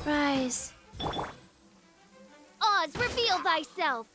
Rise. Oz, reveal thyself!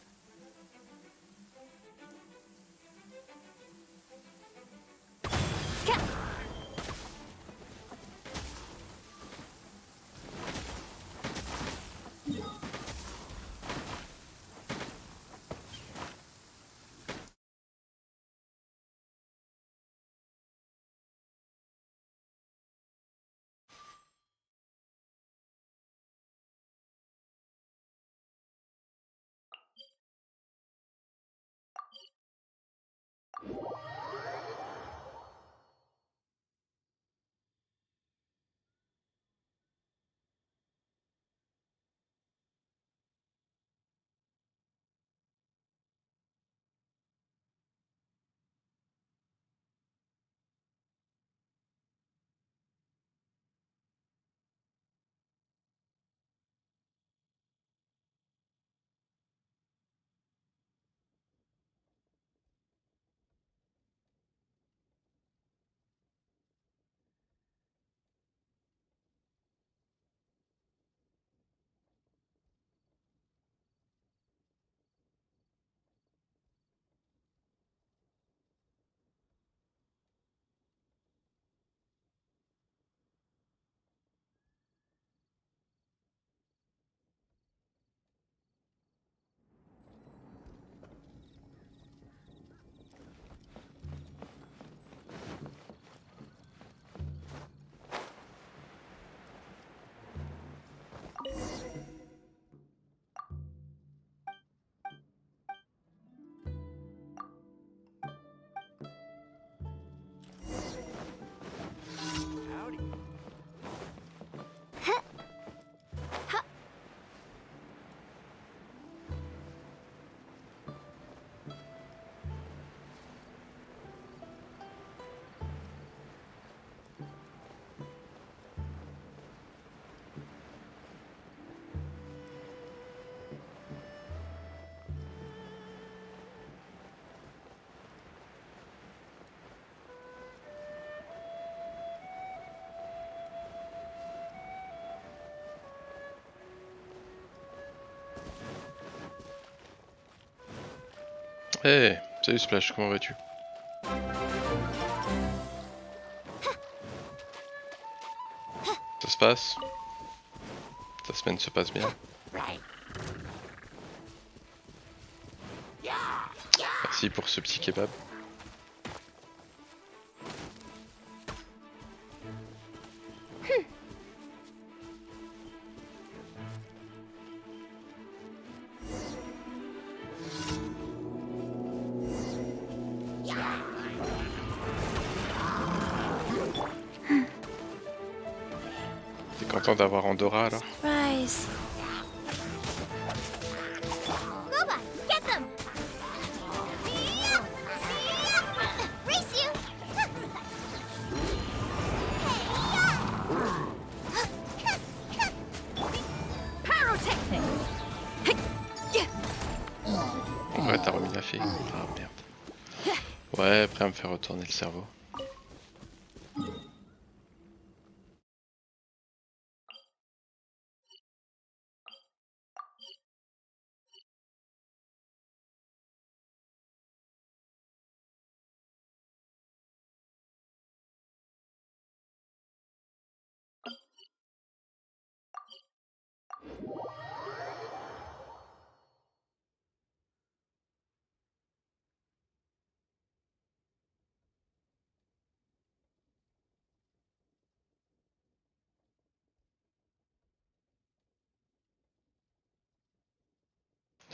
Hey, salut Splash, comment vas-tu? Ça se passe? Ta semaine se passe bien? Merci pour ce petit kebab. T'es content d'avoir Andorra alors? Rise. Luba, get them! Race you! Pyrotechnic! Ouais, t'as remis la fée. Ah merde. Ouais, prêt à me faire retourner le cerveau.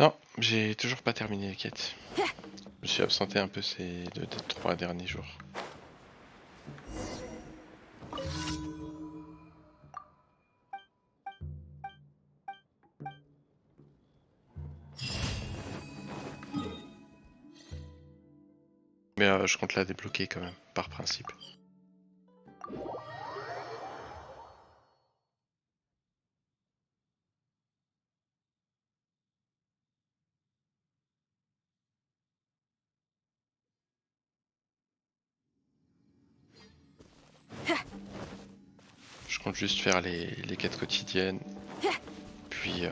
Non, j'ai toujours pas terminé les quêtes. Je me suis absenté un peu ces 3 derniers jours. Mais je compte la débloquer quand même, par principe. Je compte juste faire les quêtes quotidiennes puis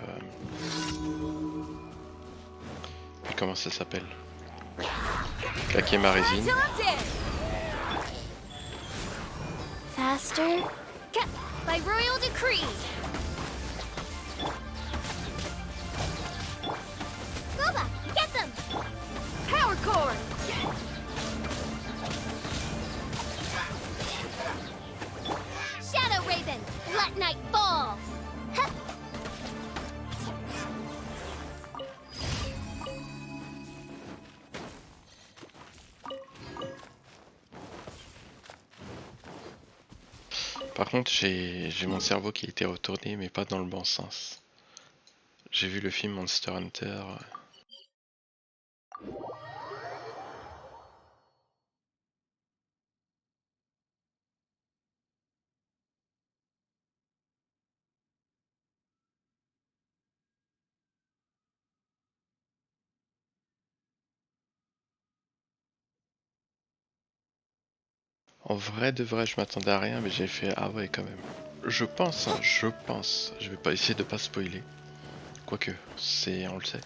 comment ça s'appelle? Claquer ma résine. Faster. By royal decree. Boba, get them. Power core. Shadow Raven, let night fall. Huh. Par contre, j'ai mon cerveau qui a été retourné, mais pas dans le bon sens. J'ai vu le film Monster Hunter. En vrai de vrai, je m'attendais à rien, mais j'ai fait ah ouais quand même. Je pense, hein, je pense. Je vais pas essayer de pas spoiler. Quoique, on le sait.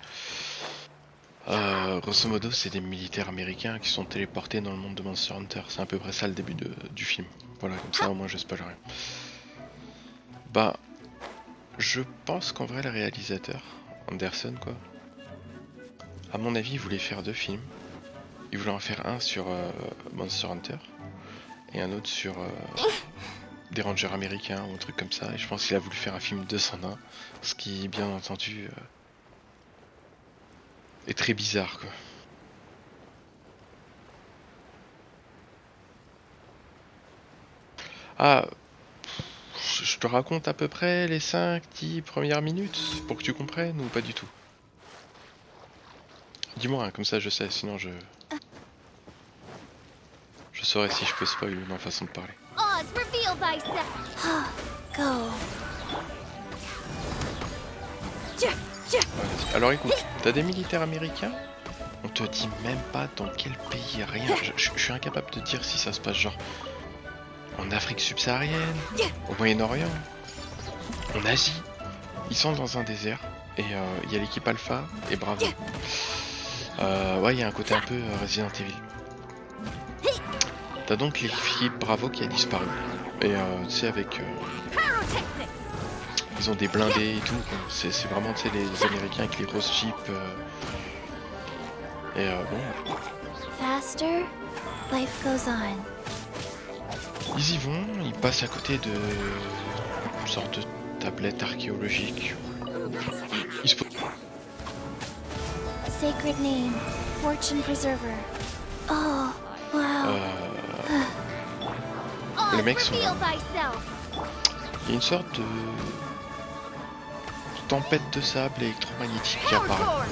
Grosso modo, c'est des militaires américains qui sont téléportés dans le monde de Monster Hunter. C'est à peu près ça le début du film. Voilà, comme ça au moins je spoil rien. Bah, je pense qu'en vrai, le réalisateur, Anderson quoi, à mon avis, il voulait faire 2 films. Il voulait en faire un sur Monster Hunter et un autre sur des rangers américains ou un truc comme ça. Et je pense qu'il a voulu faire un film 201, ce qui, bien entendu, est très bizarre quoi. Ah, je te raconte à peu près les 5-10 premières minutes pour que tu comprennes ou pas du tout? Dis-moi, hein, comme ça je sais, sinon je saurais si je peux spoil ou non façon de parler. Oz, reveal thyself. Go. Alors écoute, t'as des militaires américains, on te dit même pas dans quel pays, rien. Je suis incapable de dire si ça se passe genre en Afrique subsaharienne, au Moyen-Orient, en Asie. Ils sont dans un désert et il y a l'équipe Alpha et Bravo. Ouais, il y a un côté un peu Resident Evil. T'as donc l'équipe Bravo qui a disparu. Et tu sais, avec. Ils ont des blindés et tout. C'est vraiment, tu sais, les Américains avec les grosses jeeps. Et bon. Faster, life goes on. Ils y vont, ils passent à côté de. Une sorte de tablette archéologique. Ils se posent. Sacred name, fortune preserver. Oh, wow. Les mecs sont là. Il y a une sorte de tempête de sable électromagnétique qui apparaît.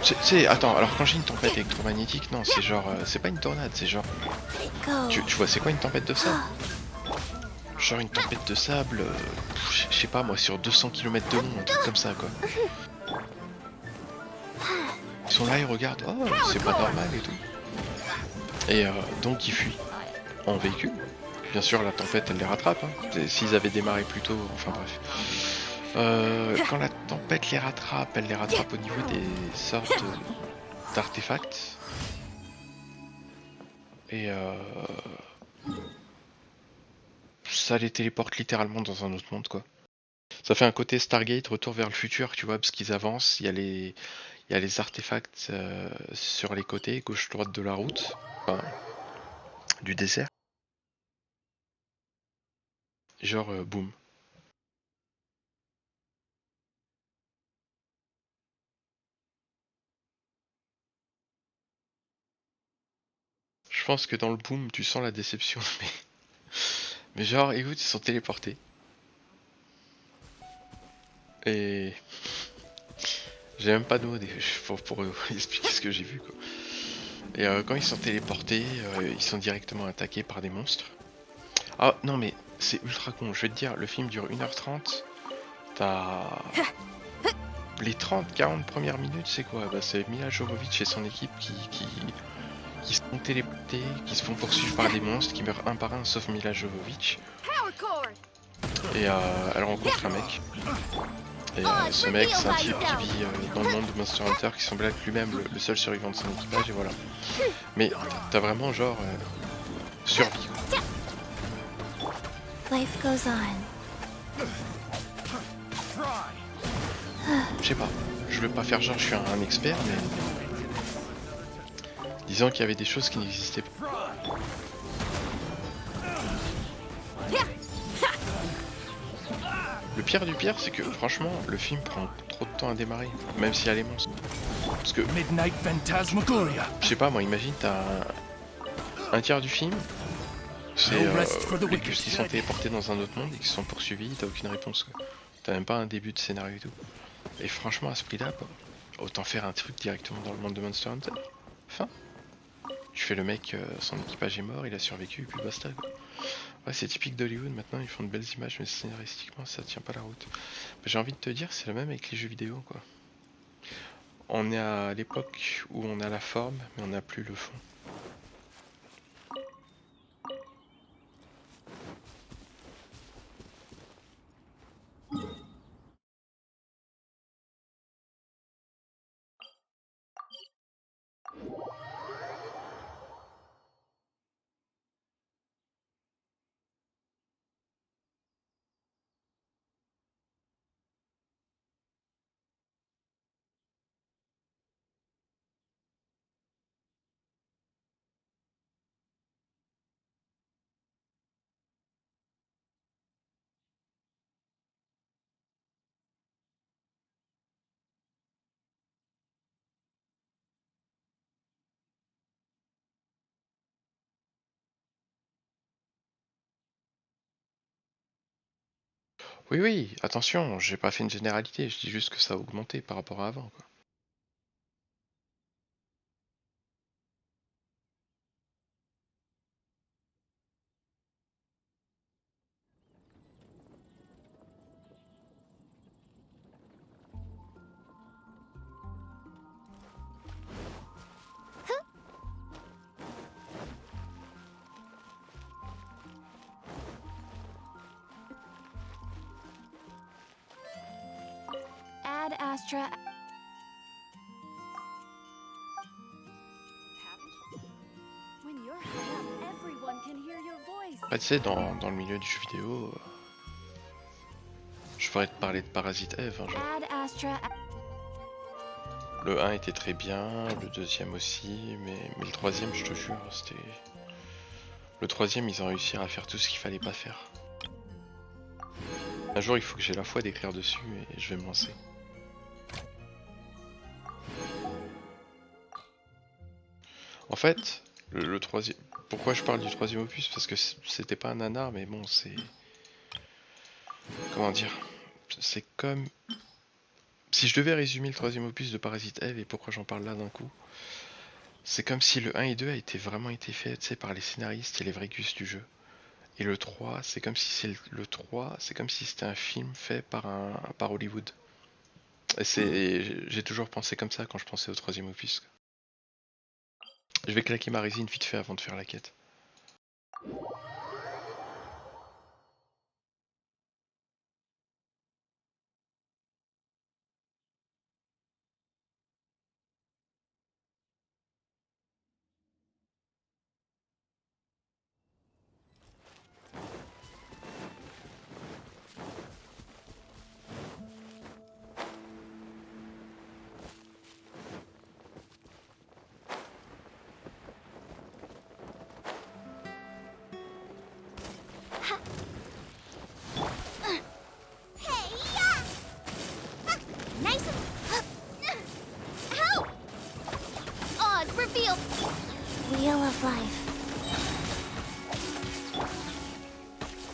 Tu sais, attends, alors quand j'ai une tempête électromagnétique, non, c'est genre, c'est pas une tornade, c'est genre... Tu vois, c'est quoi une tempête de sable? Genre une tempête de sable, je sais pas moi, sur 200 km de long, un truc comme ça, quoi. Ils sont là, ils regardent, oh, c'est pas normal et tout. Et donc ils fuient en véhicule. Bien sûr, la tempête, elle les rattrape. Hein. S'ils avaient démarré plus tôt, enfin bref. Quand la tempête les rattrape, elle les rattrape au niveau des sortes d'artefacts. Et ça les téléporte littéralement dans un autre monde, quoi. Ça fait un côté Stargate, retour vers le futur, tu vois, parce qu'ils avancent. Il y a les artefacts sur les côtés, gauche-droite de la route, enfin, du désert. Genre, boum. Je pense que dans le boom, tu sens la déception, mais genre, écoute, ils sont téléportés. Et j'ai même pas de mots pour expliquer ce que j'ai vu, quoi. Et quand ils sont téléportés, ils sont directement attaqués par des monstres. Ah non, mais c'est ultra con, je vais te dire, le film dure 1h30. T'as... Les 30-40 premières minutes, c'est quoi? Bah, c'est Mila Jovovich et son équipe qui sont téléportés, qui se font poursuivre par des monstres, qui meurent un par un, sauf Mila Jovovich. Et elle rencontre un mec. Et ce mec, c'est un type qui vit dans le monde de Monster Hunter qui semble être lui-même le seul survivant de son équipage, et voilà. Mais t'as vraiment genre survie, quoi. Life goes on. Je sais pas, je veux pas faire genre je suis un expert, mais disons qu'il y avait des choses qui n'existaient pas. Le pire du pire, c'est que franchement, le film prend trop de temps à démarrer, même s'il y a les monstres. Parce que, je sais pas, moi, imagine, t'as un tiers du film, c'est les gus qui sont téléportés dans un autre monde et qui sont poursuivis, t'as aucune réponse, quoi. T'as même pas un début de scénario et tout. Et franchement, à ce prix-là, autant faire un truc directement dans le monde de Monster Hunter. Enfin, tu fais le mec, son équipage est mort, il a survécu, et puis basta, quoi. Ouais, c'est typique d'Hollywood, maintenant ils font de belles images, mais scénaristiquement ça tient pas la route. J'ai envie de te dire, c'est le même avec les jeux vidéo, quoi. On est à l'époque où on a la forme, mais on n'a plus le fond. Oui, oui, attention, j'ai pas fait une généralité, je dis juste que ça a augmenté par rapport à avant, quoi. Ad Astra. When you're high up, everyone can hear your voice. Bah, tu sais, dans le milieu du jeu vidéo, je pourrais te parler de Parasite Eve, hein, genre. Ad Astra. Le 1 était très bien, le deuxième aussi, mais le troisième, je te jure, c'était... Le troisième, ils ont réussi à faire tout ce qu'il fallait pas faire. Un jour, il faut que j'ai la foi d'écrire dessus et je vais me lancer. En fait, le troisième... Pourquoi je parle du troisième opus? Parce que c'était pas un nanar, mais bon, c'est... Comment dire? C'est comme... Si je devais résumer le troisième opus de Parasite Eve et pourquoi j'en parle là d'un coup, c'est comme si le 1 et 2 a vraiment été fait, tu sais, par les scénaristes et les vrais gus du jeu. Et le 3, c'est comme si c'est comme si c'était un film fait par Hollywood. Et j'ai toujours pensé comme ça quand je pensais au troisième opus. Je vais claquer ma résine vite fait avant de faire la quête. Nice. Help! Oz revealed. Wheel of life.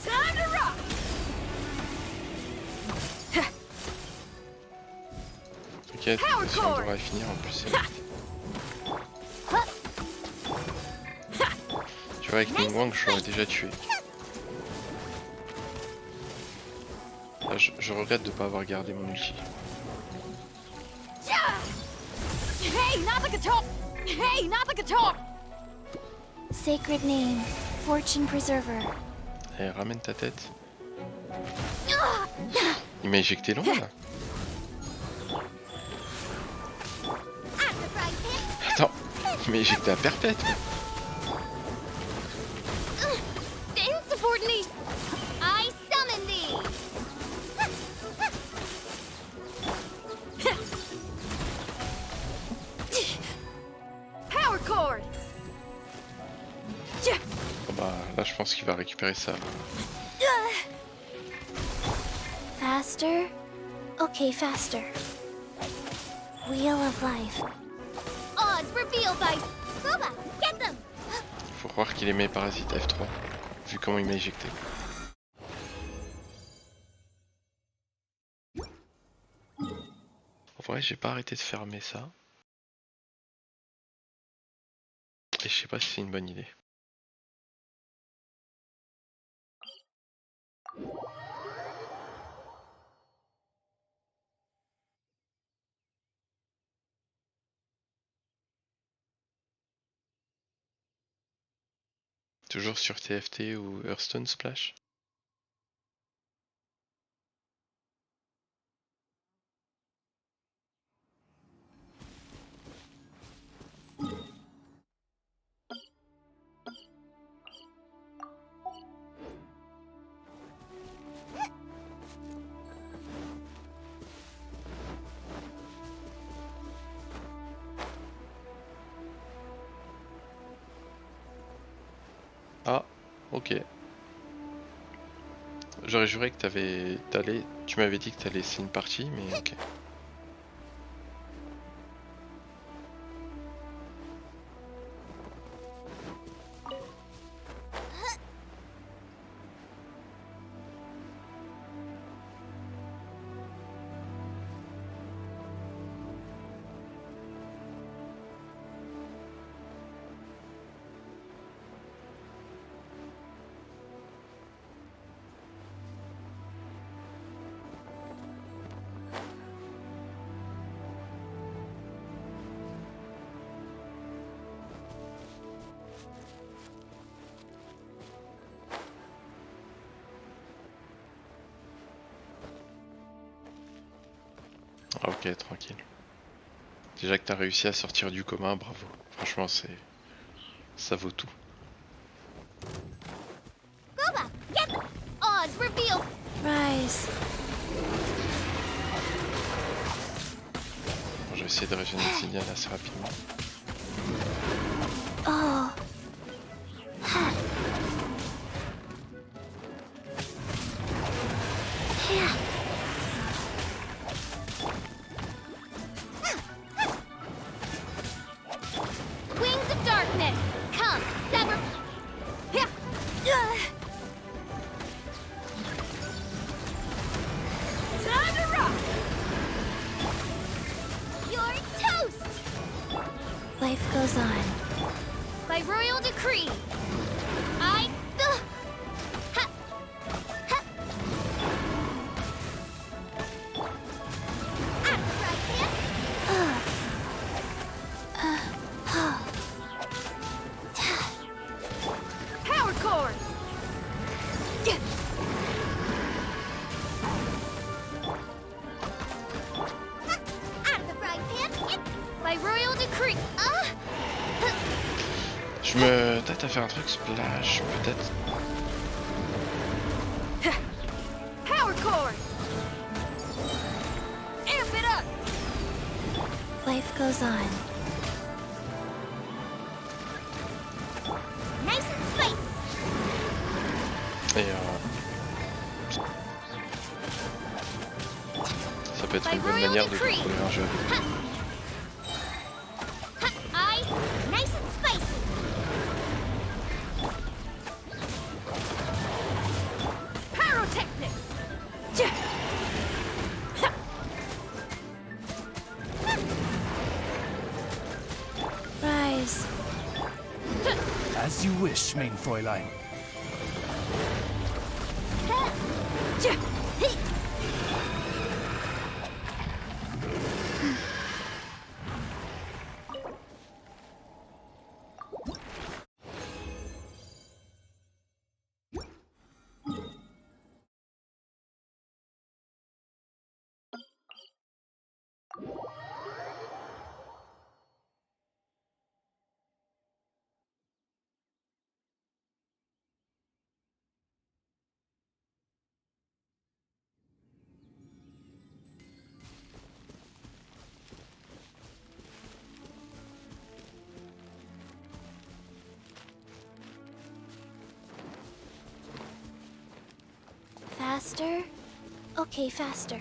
Time to rock! T'inquiète, si on devrait finir en plus. Tu vois, avec Ning Wang, je l'aurais déjà tué. Là, je regrette de pas avoir gardé mon ulti. Hey, not the guitar! Hey, not the guitar! Sacred name. Fortune preserver. Eh, ramène ta tête. Il m'a éjecté loin là. Attends, il m'a éjecté à perpète. Insubordinate! I summon thee! Power chord! Oh bah là je pense qu'il va récupérer ça. Faster? Okay, faster. Wheel of life. Odds revealed by... Boba, get them! Faut croire qu'il aimait Parasite F3, vu comment il m'a éjecté. En vrai, j'ai pas arrêté de fermer ça. Et je sais pas si c'est une bonne idée. Toujours sur TFT ou Hearthstone Splash. Ah, ok. J'aurais juré que tu m'avais dit que t'allais laisser une partie, mais ok. Ah, ok, tranquille. Déjà que t'as réussi à sortir du coma, bravo. Franchement, ça vaut tout. Boba, get them! Odds revealed! Rise. Bon, je vais essayer de régénérer le signal assez rapidement. Oh. Ha. Yeah. Wings of darkness, come, sever. Yeah. Time to rock! You're toast. Life goes on. By royal decree, I. Ha. Ha. At the right hand. Power chord! At the right hand. By royal decree. Je me tâte à faire un truc splash, peut-être. Power chord! Amp it up! Life goes on. Nice and spicy. Et ça peut être une bonne manière de contrôler un jeu. Ice, nice and spicy. Pyrotechnics! Rise. As you wish, main Fräulein. Faster? Okay, faster.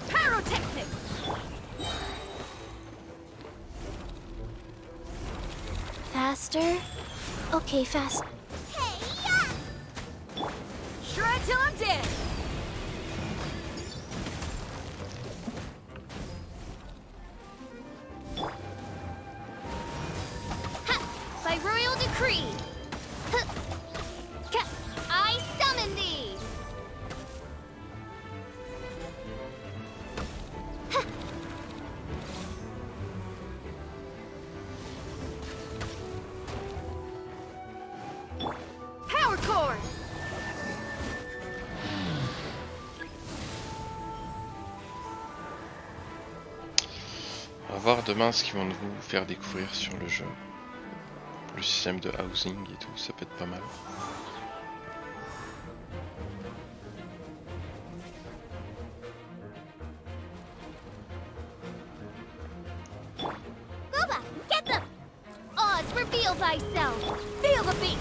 Pyrotechnics! Faster? Okay, fast. Shred till I'm dead! By royal decree. I summon thee. Power cord! On va voir demain ce qu'ils vont nous faire découvrir sur le jeu. Le système de housing et tout, ça peut être pas mal. Booba, get them. Oz, reveal thyself. Feel the beat!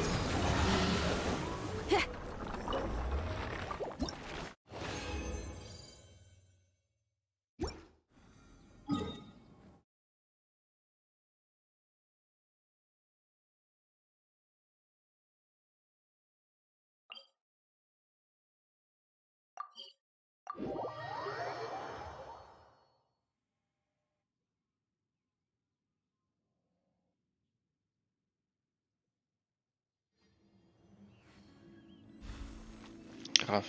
Grave.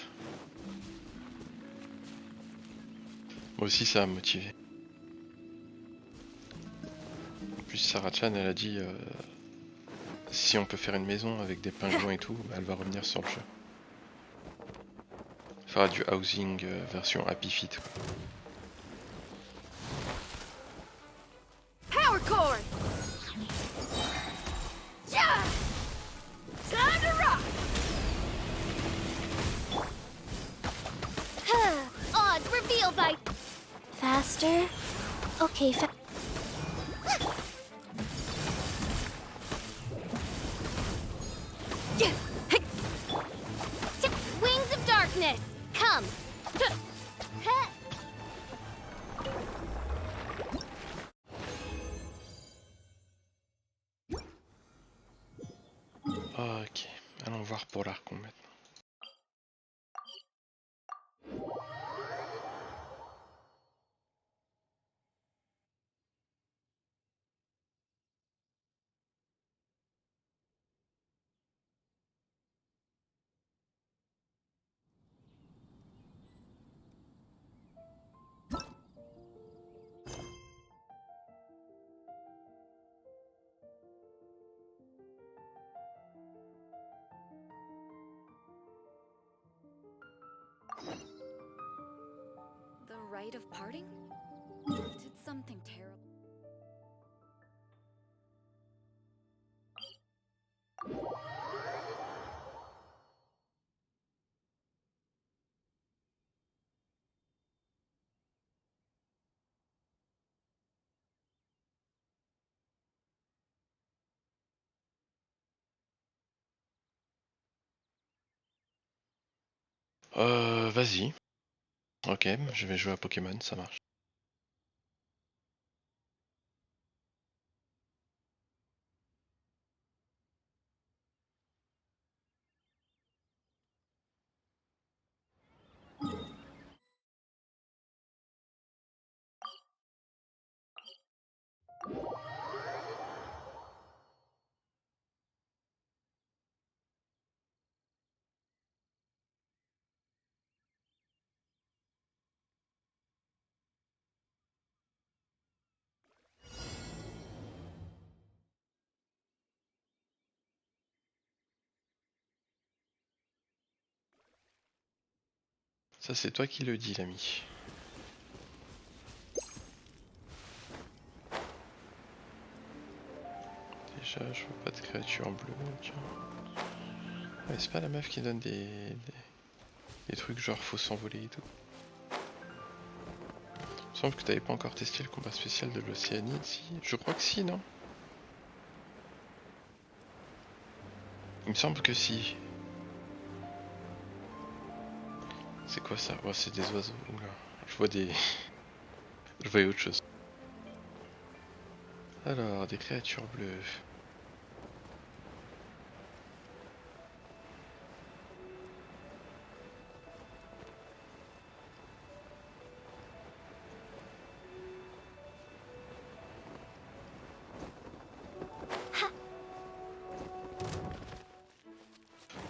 Moi aussi ça m'a motivé. En plus Sarah-chan elle a dit si on peut faire une maison avec des pingouins et tout, bah, elle va revenir sur le jeu. Elle fera du housing version Happy Feet quoi. Power cord! Yeah! Time to rock! Oz, reveal thy... Faster? Okay, Wings of darkness, come! Ok, allons voir pour l'Archon maintenant. The rite of parting? Did something terrible. Vas-y. Ok, je vais jouer à Pokémon, ça marche. Ça c'est toi qui le dis l'ami. Déjà je vois pas de créature en bleu, tiens. Ouais, c'est pas la meuf qui donne des trucs genre faut s'envoler et tout. Il me semble que t'avais pas encore testé le combat spécial de l'Océanie, si. Je crois que si, non? Il me semble que si. C'est quoi ça? Oh, c'est des oiseaux. Oula. Je vois des... Je voyais autre chose. Alors, des créatures bleues.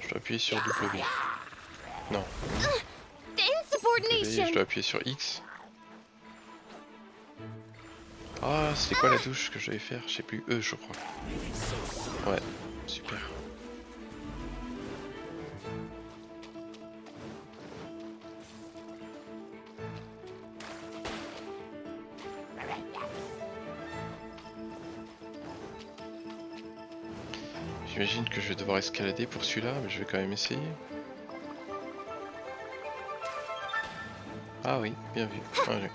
Je dois appuyer sur W. Non. The W, insubordination! je dois appuyer sur X. Ah, c'était quoi la touche que je devais faire? Je sais plus. E, je crois. Ouais, super. J'imagine que je vais devoir escalader pour celui-là, mais je vais quand même essayer. Ah oui, bien vu. Allez.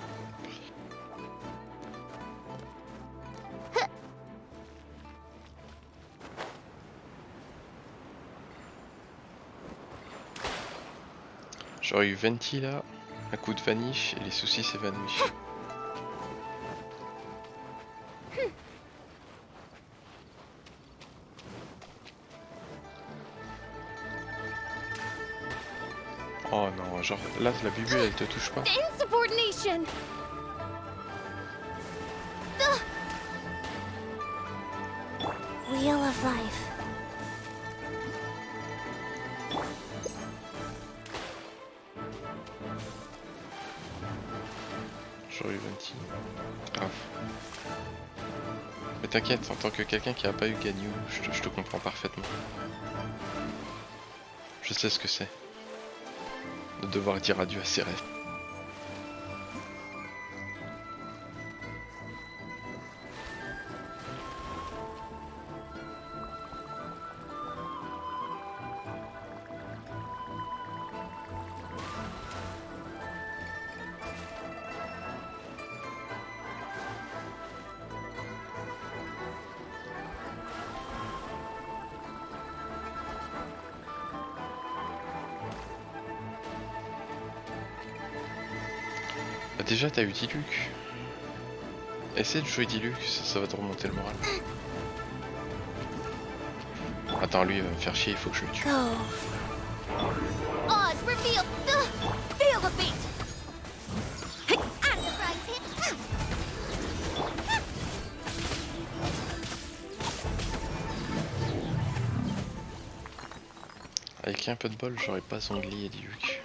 J'aurais eu Venti là, un coup de vanish et les soucis s'évanouissent. Oh non, genre là la bulle elle te touche pas. The insubordination! Wheel of life. J'aurais eu Venti. Grave. Mais t'inquiète, en tant que quelqu'un qui a pas eu Ganyu, je te comprends parfaitement. Je sais ce que c'est. De devoir dire adieu à ses rêves. Bah déjà t'as eu Diluc. Essaie de jouer Diluc, ça va te remonter le moral. Attends, lui il va me faire chier, il faut que je le tue. Go. Oz revealed. Feel the beat. Out of the frying pan. Avec un peu de bol, j'aurais pas Zongli et Diluc.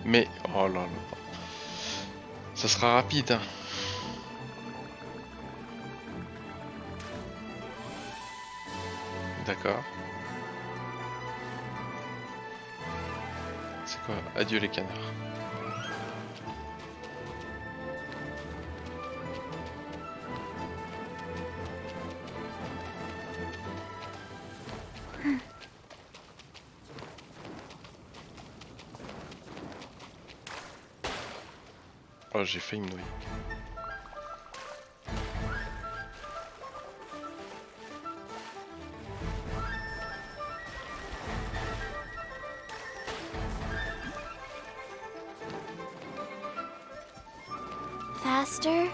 Mais, oh là là. Ça sera rapide, hein. D'accord. C'est quoi? Adieu les canards. Oh, j'ai failli me noyer. Faster?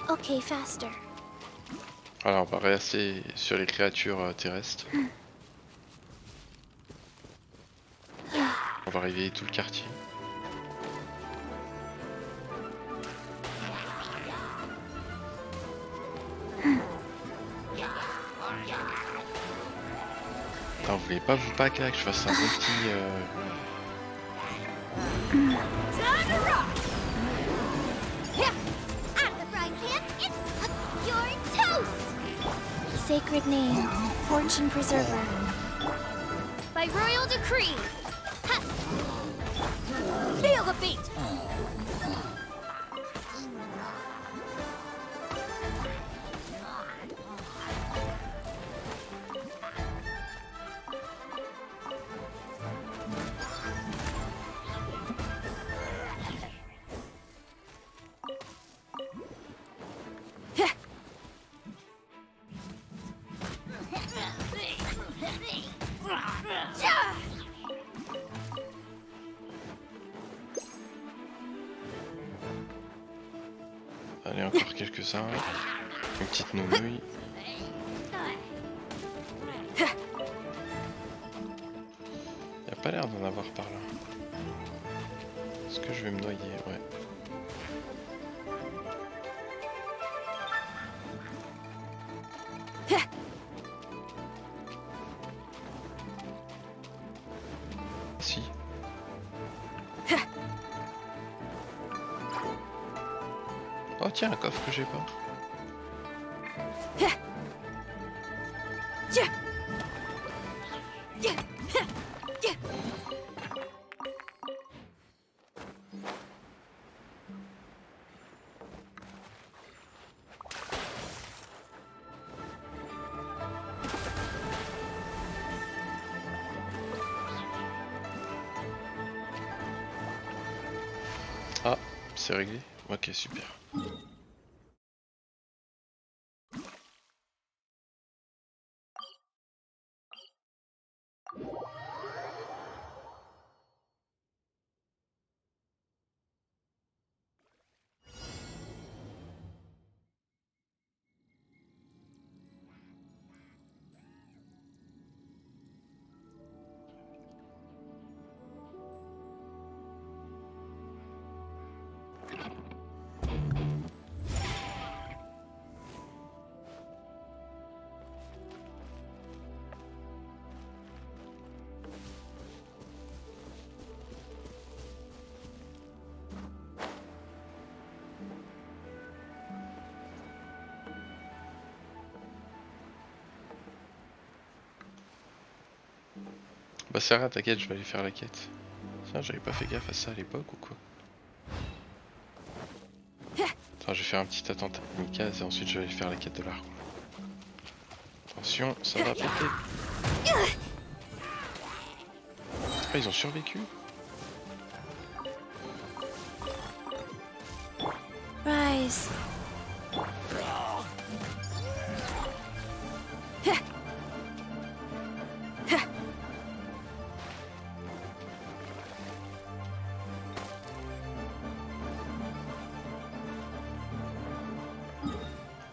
Okay, faster. Alors, on va rester sur les créatures terrestres. On va réveiller tout le quartier. voulais pas vous pack là, que je fasse un bon petit... Time to rock! Yeah. Out of the frying pan, it's your toast! Sacred name, fortune preserver. By royal decree! Ha. Feel the beat! Allez, encore quelques-uns. Une petite nouille. Y a pas l'air d'en avoir par là. Est-ce que je vais me noyer? Ouais. Si. Oh tiens, un coffre que j'ai pas. Ah, c'est réglé. Ok, super. Bah Sarah, t'inquiète, je vais aller faire la quête. Tiens, j'avais pas fait gaffe à ça à l'époque ou quoi? Attends, je vais faire un petit attentat kamikaze et ensuite je vais aller faire la quête de l'Archon. Attention, ça va péter. Ah, ils ont survécu? Rise.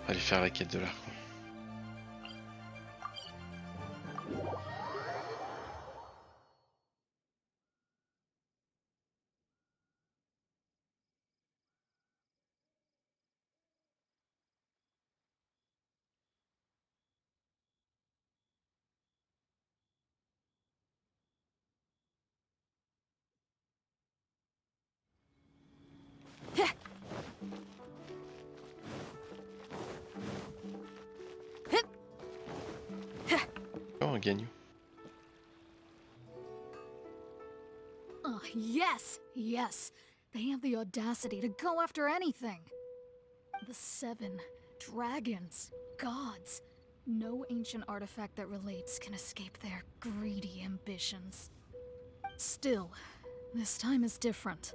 Allez faire la quête de l'Archon. Oh, on gagne. Oh, yes, yes. They have the audacity to go after anything. The 7 dragons, gods. No ancient artifact that relates can escape their greedy ambitions. Still, this time is different.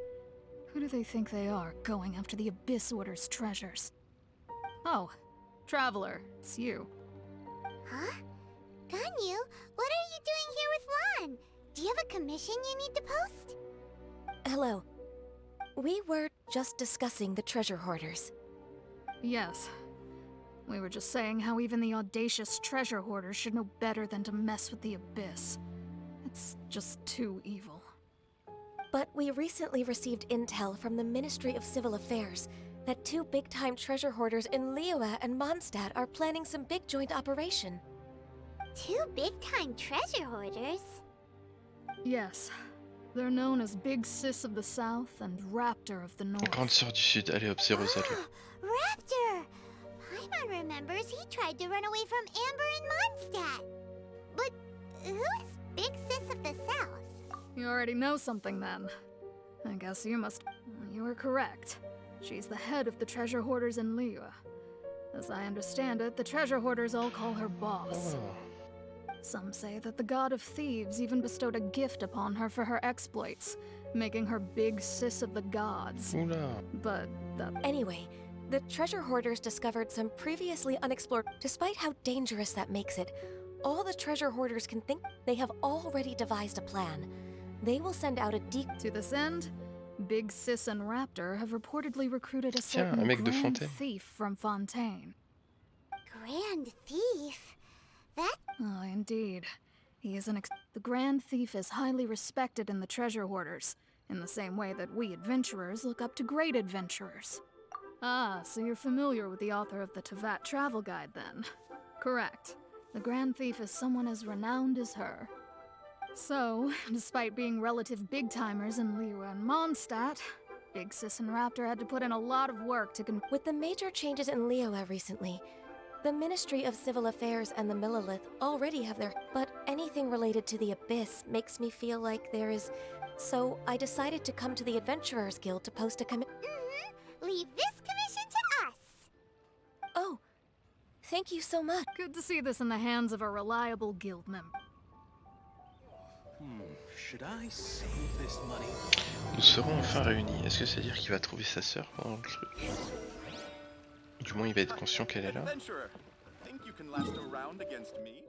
Who do they think they are, going after the Abyss Order's treasures? Oh, Traveler, it's you. Huh? Ganyu, what are you doing here with Lan? Do you have a commission you need to post? Hello. We were just discussing the treasure hoarders. Yes. We were just saying how even the audacious treasure hoarders should know better than to mess with the Abyss. It's just too evil. But we recently received intel from the Ministry of Civil Affairs that 2 big-time treasure hoarders in Liyue and Mondstadt are planning some big joint operation. Two big-time treasure hoarders. Yes. They're known as Big Sis of the South and Raptor of the North. Grande sœur du Sud, allez hop, 0 allure. Raptor! Paimon remembers he tried to run away from Amber and Mondstadt. But who is Big Sis of the South? You already know something then. I guess you must... You are correct. She's the head of the treasure hoarders in Liu. As I understand it, the treasure hoarders all call her boss. Oh. Some say that the god of thieves even bestowed a gift upon her for her exploits, making her Big Sis of the gods. Oula. But that... Anyway, the treasure hoarders discovered some previously unexplored. Despite how dangerous that makes it, all the treasure hoarders can think they have already devised a plan. They will send out a deep. To this end, Big Sis and Raptor have reportedly recruited a Tiens, certain un mec de grand Fontaine. thief from Fontaine. Grand Thief? That... Oh, indeed. He is the Grand Thief is highly respected in the treasure hoarders, in the same way that we adventurers look up to great adventurers. Ah, so you're familiar with the author of the Tevat travel guide then? Correct. The Grand Thief is someone as renowned as her. So, despite being relative big-timers in Liu and Mondstadt, Big Sis and Raptor had to put in a lot of work to With the major changes in Liyue recently, the Ministry of Civil Affairs and the Millelith already have their... But anything related to the Abyss makes me feel like there is... So I decided to come to the Adventurers Guild to post a Leave this commission to us! Oh, thank you so much. Good to see this in the hands of a reliable guild member. Should I save this money? Nous serons enfin réunis. Est-ce que ça veut dire qu'il va trouver sa sœur pendant le truc? Du moins, il va être conscient qu'elle est là. Adventurer, think you can last a round against me?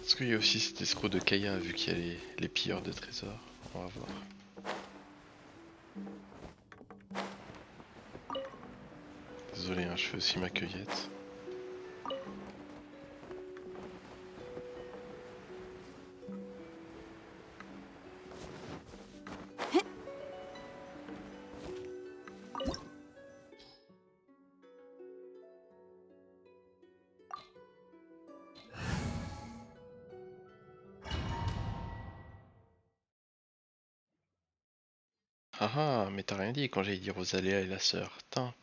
Est-ce qu'il y a aussi cet escroc de Kaya vu qu'il y a les pilleurs de trésors? On va voir. Désolé, hein, je fais aussi ma cueillette. Ah ah, mais t'as rien dit quand j'ai dit Rosalia et la sœur. Tin.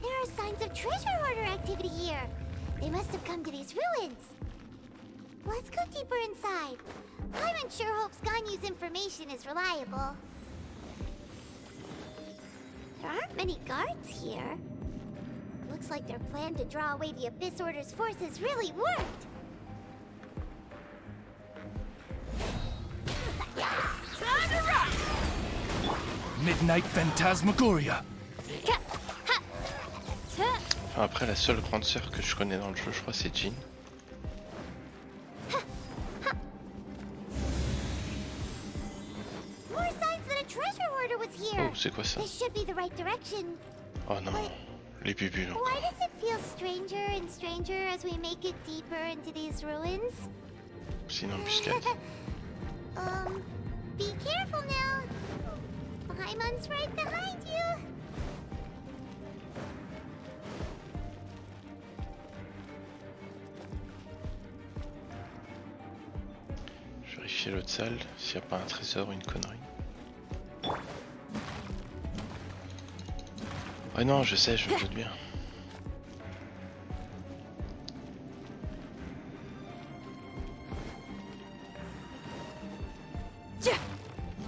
There are signs of treasure hoarder activity here. They must have come to these ruins. Let's go deeper inside. Paimon sure hopes Ganyu's information is reliable. There aren't many guards here. Looks like their plan to draw away the Abyss Order's forces really worked. Midnight Phantasmagoria. Enfin, après, la seule grande sœur que je connais dans le jeu, je crois, c'est Jean. More signs that a treasure hoarder was here. Oh, c'est quoi ça? This should be the right direction. Oh non, les bubules. Why does it feel stranger and stranger as we make it deeper into these ruins? C'est une embuscade. Be careful now. Paimon's right behind you. Je vérifie l'autre salle, s'il n'y a pas un trésor ou une connerie. Ouais non, je sais, je me doute bien.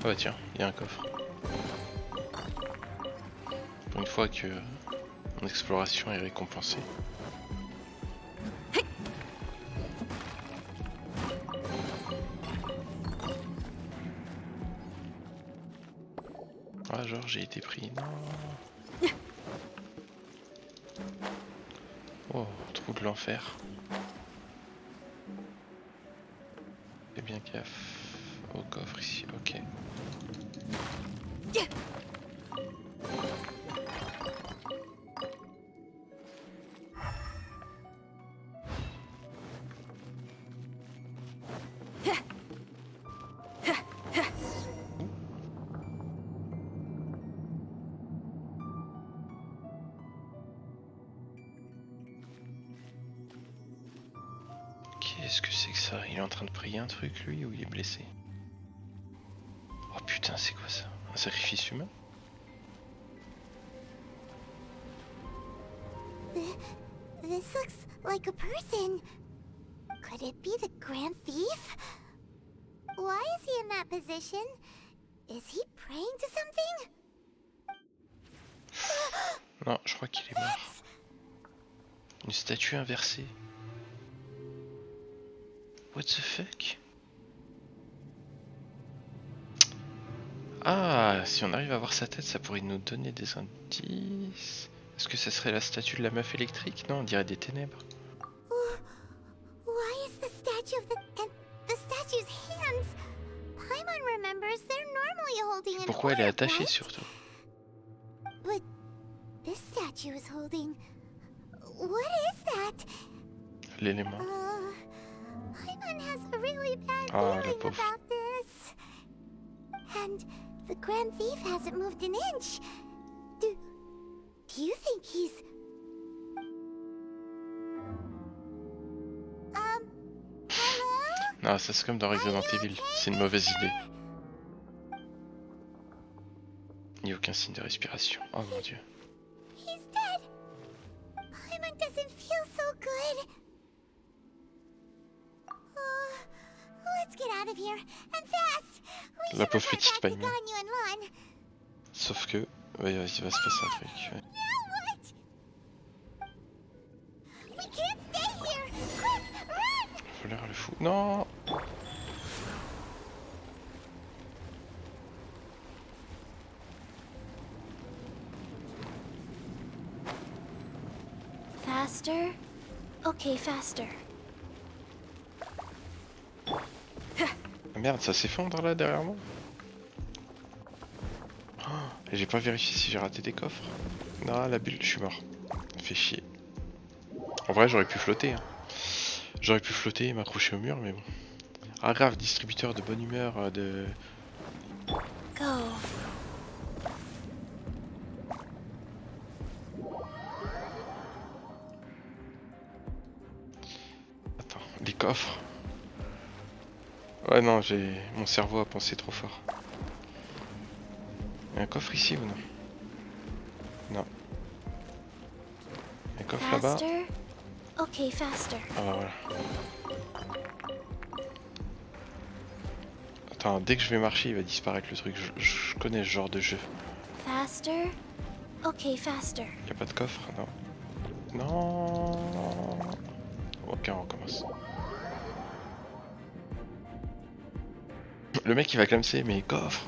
Ah bah tiens, il y a un coffre. Pour une fois que mon exploration est récompensée. Ah genre j'ai été pris, non. Oh, trou de l'enfer. Fais bien gaffe au coffre ici, ok. Qu'est-ce que c'est que ça? Il est en train de prier un truc lui ou il est blessé? Oh putain, c'est quoi ça? Un sacrifice humain? This looks like a person. Could it be the Grand Thief? Why is he in that position? Is he praying to something? Non, je crois qu'il est mort. Une statue inversée. What the fuck? Ah, si on arrive à voir sa tête, ça pourrait nous donner des indices. Est-ce que ça serait la statue de la meuf électrique? Non, on dirait des ténèbres. Why is the statue of the statue's hands? Paimon remembers they're normally holding an Pourquoi elle est orb, attachée right? surtout? But this statue is holding. What is that? L'élément. Paimon has a really bad Ah, la feeling pauvre. about this. And the Grand Thief hasn't moved an inch. Do you think he's... Hello? Non, ça c'est comme dans Resident Evil, c'est une mauvaise idée. Il n'y a aucun signe de respiration. Oh mon dieu. He's dead. Paimon doesn't feel so good. Let's get out of here and fast. We La should pauvre report petite back to Paimon. Ganyu and Lon. Sauf que, ouais, il va se passer un truc. Ouais. Now what? We can't stay here. Quick, run! Voleur le fou. Non! Faster? Okay, faster. Ah merde, ça s'effondre là derrière moi. Oh, et j'ai pas vérifié si j'ai raté des coffres. Non, la bulle, je suis mort. Fait chier. En vrai, j'aurais pu flotter. Hein. J'aurais pu flotter et m'accrocher au mur, mais bon. Ah grave, distributeur de bonne humeur, de... Go. Attends, les coffres. Ouais non, mon cerveau a pensé trop fort. Il y a un coffre ici ou non? Non. Un coffre là-bas? Faster? Okay, faster. Ah bah voilà. Attends, dès que je vais marcher, il va disparaître le truc. Je connais ce genre de jeu. Faster? Okay, faster. Y a pas de coffre? Non. Non. Ok, on recommence. Le mec il va clamser, mais coffre.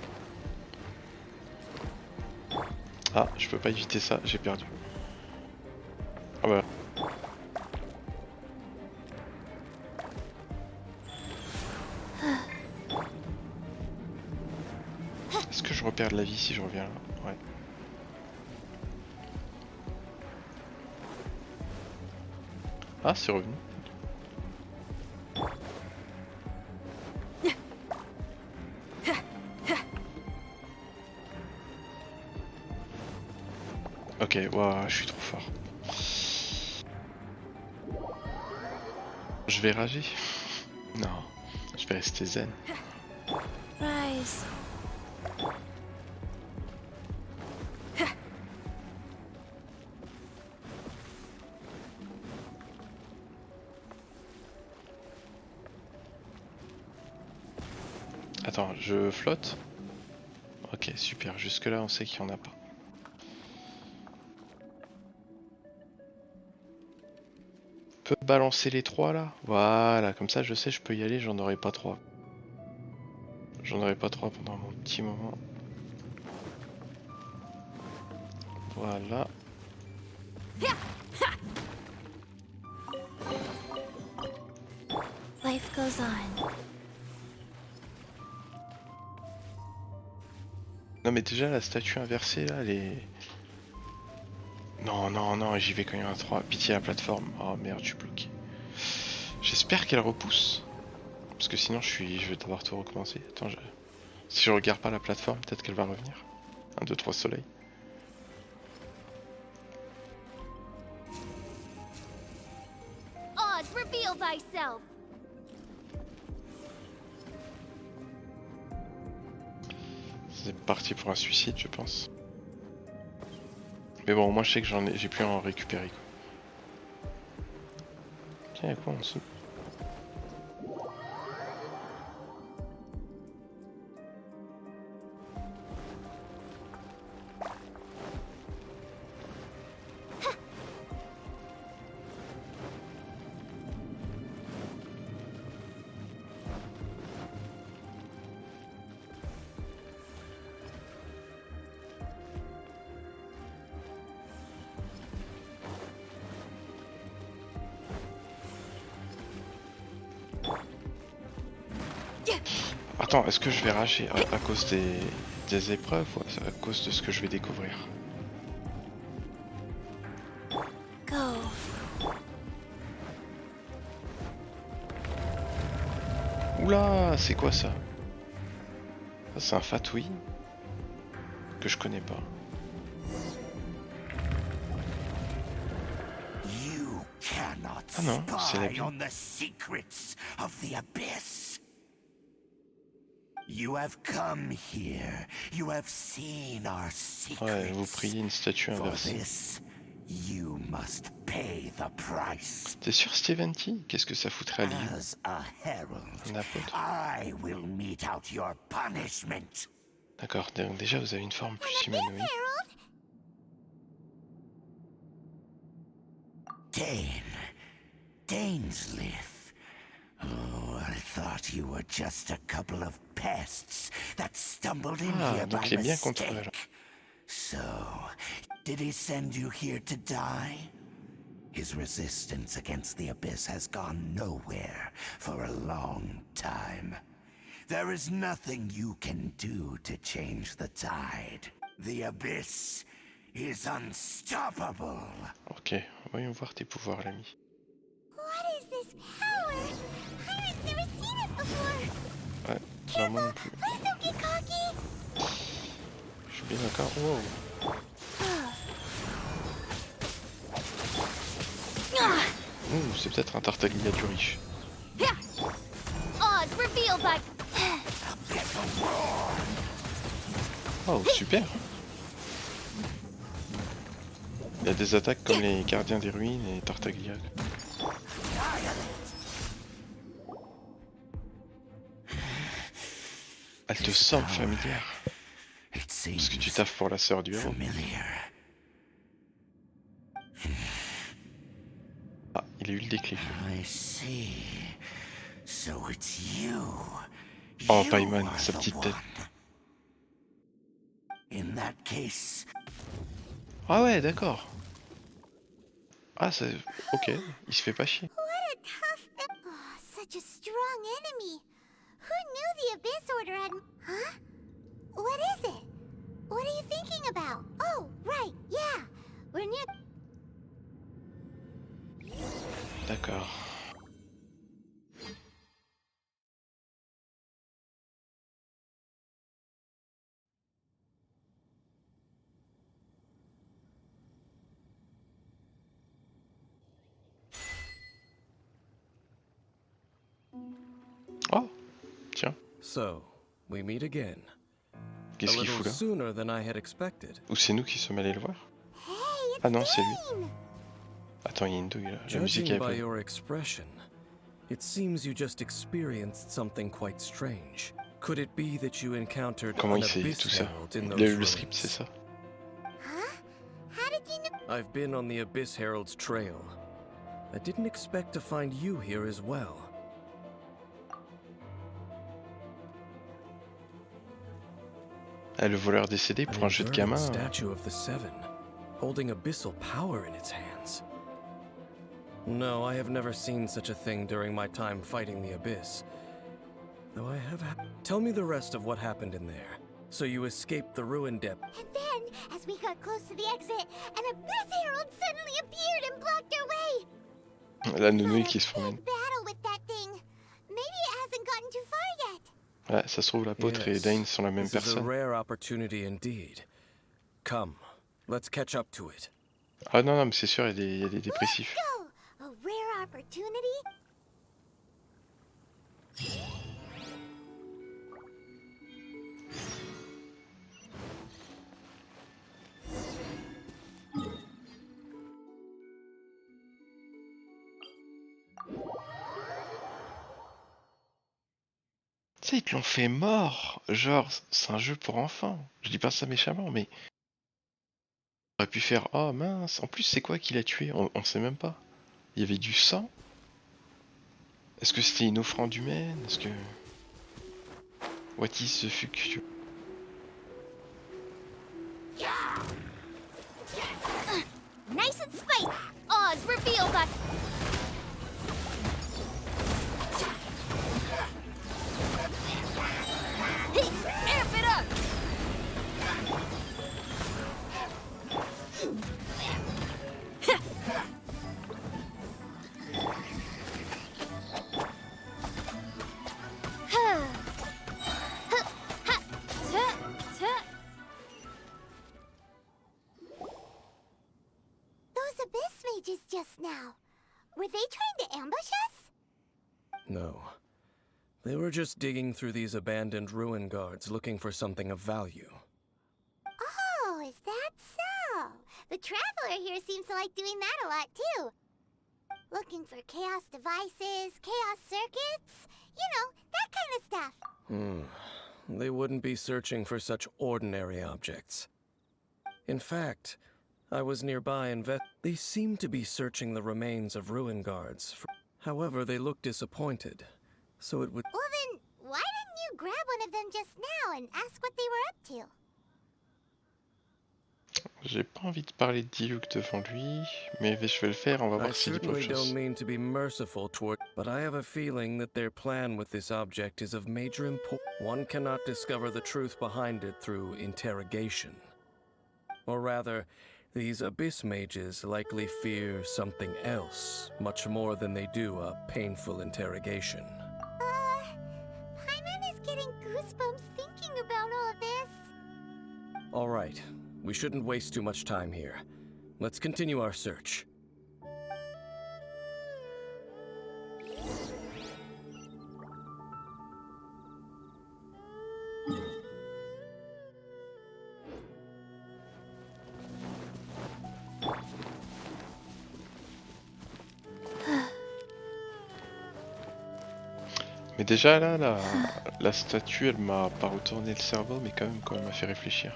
Ah, je peux pas éviter ça, j'ai perdu. Ah bah. Est-ce que je repère de la vie si je reviens là? Ouais. Ah, c'est revenu. je suis trop fort. Je vais rager. Non, je vais rester zen. Rise. Attends, je flotte? Ok, super, jusque là on sait qu'il n'y en a pas. Peut balancer les 3 là? Voilà, comme ça je sais je peux y aller, j'en aurai pas 3. J'en aurai pas 3 pendant mon petit moment. Voilà. Life goes on. Non mais déjà la statue inversée là, elle est... Non, non, non, j'y vais quand il y en a 3. Pitié la plateforme. Oh merde, je suis bloqué. J'espère qu'elle repousse. Parce que sinon je vais devoir tout recommencer. Attends, si je regarde pas la plateforme, peut-être qu'elle va revenir. 1, 2, 3 soleil. Oz, reveal thyself. C'est parti pour un suicide, je pense. Mais bon, moi je sais que j'ai pu en récupérer quoi. Tiens, y'a quoi en dessous? Attends, est-ce que je vais rager à cause des épreuves ou à cause de ce que je vais découvrir? Go. Oula, c'est quoi ça? Ah, c'est un fatouille que je connais pas. You cannot Ah non, c'est la spy vie. on the secrets of the abyss. You have come here. You have seen our Ouais, vous secrets. priez une statue For inversée. this, you must pay the price. T'es sûr, Steven T? Qu'est-ce que ça foutrait à Liu? As a herald, Un apôtre? I will mete out your punishment. D'accord, donc déjà vous avez une forme plus humanoïde. Harold? Dainsleif. Oh, I thought you were just a couple of pests that stumbled in Ah, here donc by il est bien contre elle. mistake. So, did he send you here to die? His resistance against the abyss has gone nowhere for a long time. There is nothing you can do to change the tide. The abyss is unstoppable. Ok, voyons voir tes pouvoirs, l'ami. What is this power? Pirate's never seen it before. Ouais, non, moi Careful, non plus. please don't get cocky. Je suis bien d'accord. Wow. Ouh, c'est peut-être un tartaglia du riche. Oz, reveal thy... Oh, super. Il y a des attaques comme les gardiens des ruines et Tartaglia. Elle te semble familière. It Parce que seems tu taffes pour la sœur du héros. familiar. Ah, il a eu le déclic. I see. So it's you. Oh, You Paimon, are sa the petite tête. one. In that case, Ah ouais, d'accord. Ah, c'est... Ok, il se fait pas chier. What a tough... Oh, such a strong enemy. Who knew the Abyss Order had... Huh? What is it? What are you thinking about? Oh, right, yeah. We're near... D'accord. So, we meet again. Qu'est-ce A qu'il fout little là? sooner than I had expected. Ou c'est nous qui sommes allés le voir? Hey, it's Ah non, c'est lui. Dane! Attends, il y a une douille là. La musique Judging est by pas. your expression, it seems you just experienced something quite strange. Could it be that you encountered Comment an il sait abyss tout ça? herald in Il a those lu le script, c'est ruins? ça? Huh? How did you know? I've been on the abyss herald's trail. I didn't expect to find you here as well. Ah, le voleur décédé pour un jeu de inverted gamin. statue of the Seven, holding abyssal power in its hands. No, I have never seen such a thing during my time fighting the abyss. Though I have. Tell me the rest of what happened in there. So you escaped the ruin depth. And then, as we got close to the exit, an abyss herald suddenly appeared and blocked our way. La nounouille Fought a qui se promène. big battle with that thing. Maybe it hasn't gotten too far yet. Ouais, ça se trouve, l'apôtre et Yes, Dane sont la même this is a personne. rare opportunity indeed. Come, let's catch up to it. Ah non, non, mais c'est sûr, il y a des dépressifs. Go! A rare opportunity? Tu sais, ils te l'ont fait mort. Genre, c'est un jeu pour enfants. Je dis pas ça méchamment, mais. On aurait pu faire. Oh mince. En plus, c'est quoi qui l'a tué? On sait même pas. Il y avait du sang? Est-ce que c'était une offrande humaine? Est-ce que. What is the fuck? Nice and spicy! Oz, reveal that! Hey, amp it up! Those abyss mages just now. Were they trying to ambush us? No. They were just digging through these abandoned ruin guards looking for something of value. Oh, is that so? The Traveler here seems to like doing that a lot too. Looking for chaos devices, chaos circuits, you know, that kind of stuff. They wouldn't be searching for such ordinary objects. In fact, I was nearby and they seemed to be searching the remains of ruin guards. However, they looked disappointed. So it would. Well then, why didn't you grab one of them just now and ask what they were up to? J'ai pas envie de parler de Diluc devant lui, mais je vais le faire, on va I voir s'il dit pas autre certainly chose. don't mean to be merciful toward, but I have a feeling that their plan with this object is of major importance. One cannot discover the truth behind it through interrogation. Or rather, these abyss mages likely fear something else, much more than they do a painful interrogation. Paimon is getting goosebumps thinking about all this. All right, we shouldn't waste too much time here. Let's continue our search. Mais déjà là, la statue, elle m'a pas retourné le cerveau, mais quand même m'a fait réfléchir.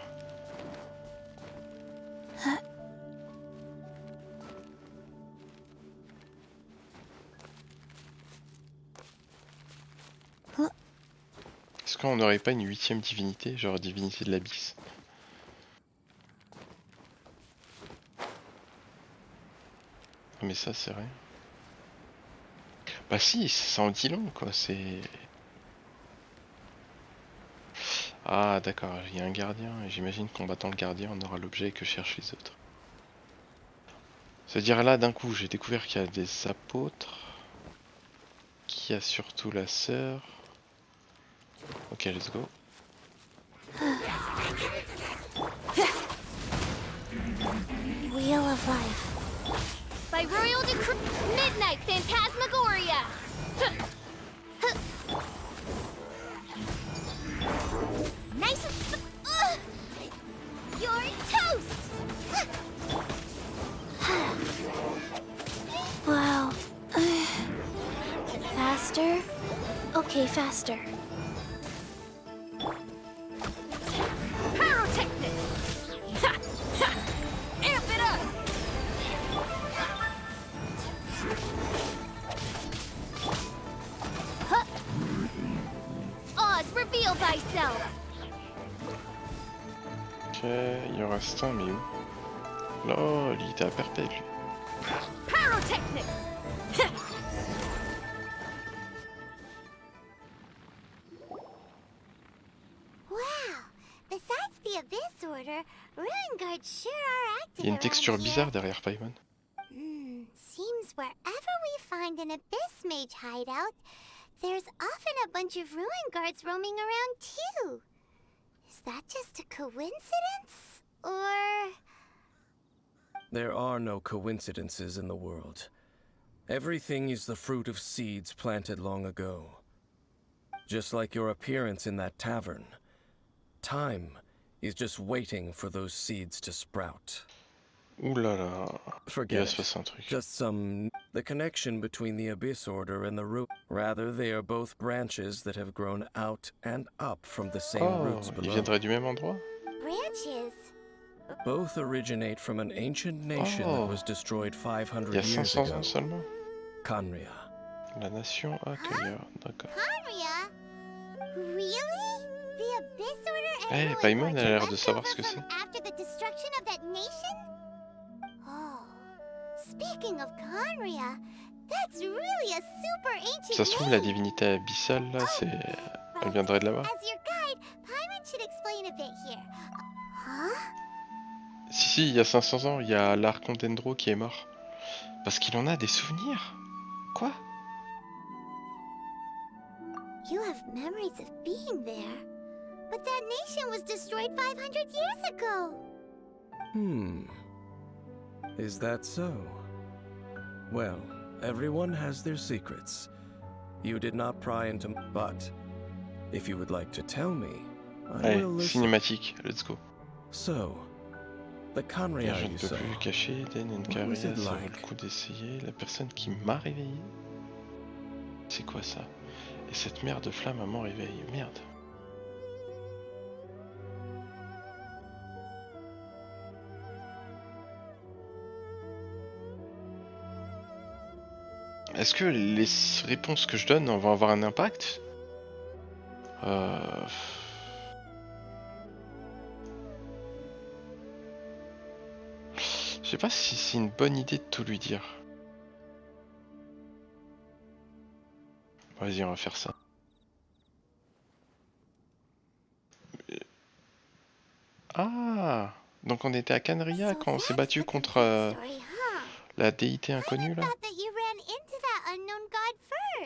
Est-ce qu'on n'aurait pas une 8ème divinité, genre divinité de l'abysse? Ah mais ça c'est rien. Bah si, ça en dit long quoi, c'est... Ah d'accord, il y a un gardien, et j'imagine qu'en battant le gardien on aura l'objet que cherchent les autres. C'est-à-dire là d'un coup j'ai découvert qu'il y a des apôtres, qu'il y a surtout la sœur. Ok, let's go. Wheel of Life. By Royal Decree, Midnight Phantasmagoria! nice and you're toast! Wow. Faster? Okay, faster. Pyrotechnics! Ha! Ha! Amp it up! Huh. Oz, reveal thyself! Ok, il en reste un, mais où? Oh, il était à perpète, lui. Pyrotechnics! Wow! Besides the Abyss Order, Ruin Guards sure are active Il y a une around texture here. bizarre derrière Paimon. Seems wherever we find an Abyss Mage hideout, there's often a bunch of Ruin Guards roaming around too. Is that just a coincidence? Or... There are no coincidences in the world. Everything is the fruit of seeds planted long ago. Just like your appearance in that tavern. Time is just waiting for those seeds to sprout. Ouh là là. Il va Forget se it. passer un truc. Just some... The connection between the Abyss Order and the root... Rather, they are both branches that have grown out and up from the same Oh, roots il below. viendrait du même endroit? branches? Both originate from an ancient nation that was destroyed Il 500 y a years 500 ago. ans seulement? Canria. La nation accueilleur, d'accord. Conria? Really? The Abyss Order and Eh, Ruin Paimon Guards a l'air left de savoir over ce que from c'est. after the destruction of that nation? Oh, speaking of Conria, that's really a super ancient Ça se trouve, la name. divinité abyssale, là, c'est... Elle viendrait de là-bas? As your guide, Paimon should explain a bit here. Huh? Si, il y a 500 ans, il y a l'Archon Dendro qui est mort. Parce qu'il en a des souvenirs? Quoi? You have memories of being there. But that nation was destroyed 500 years ago. Is that so? Well, everyone has their secrets. You did not pry into... But, if you would like to tell me, I Allez, will listen. cinématique, let's go. So, the Canria, Je ne you peux say. plus le cacher, Den What was Caria, it ça vaut le like? coup d'essayer. La personne qui m'a réveillé. C'est quoi ça? Et cette merde de flamme à mon réveil, merde. Est-ce que les réponses que je donne vont avoir un impact? Je sais pas si c'est une bonne idée de tout lui dire. Vas-y, on va faire ça. Ah! Donc on était à Canria So quand on s'est that's battu the contre complete story, huh? la déité inconnue I là. thought that you ran into that unknown god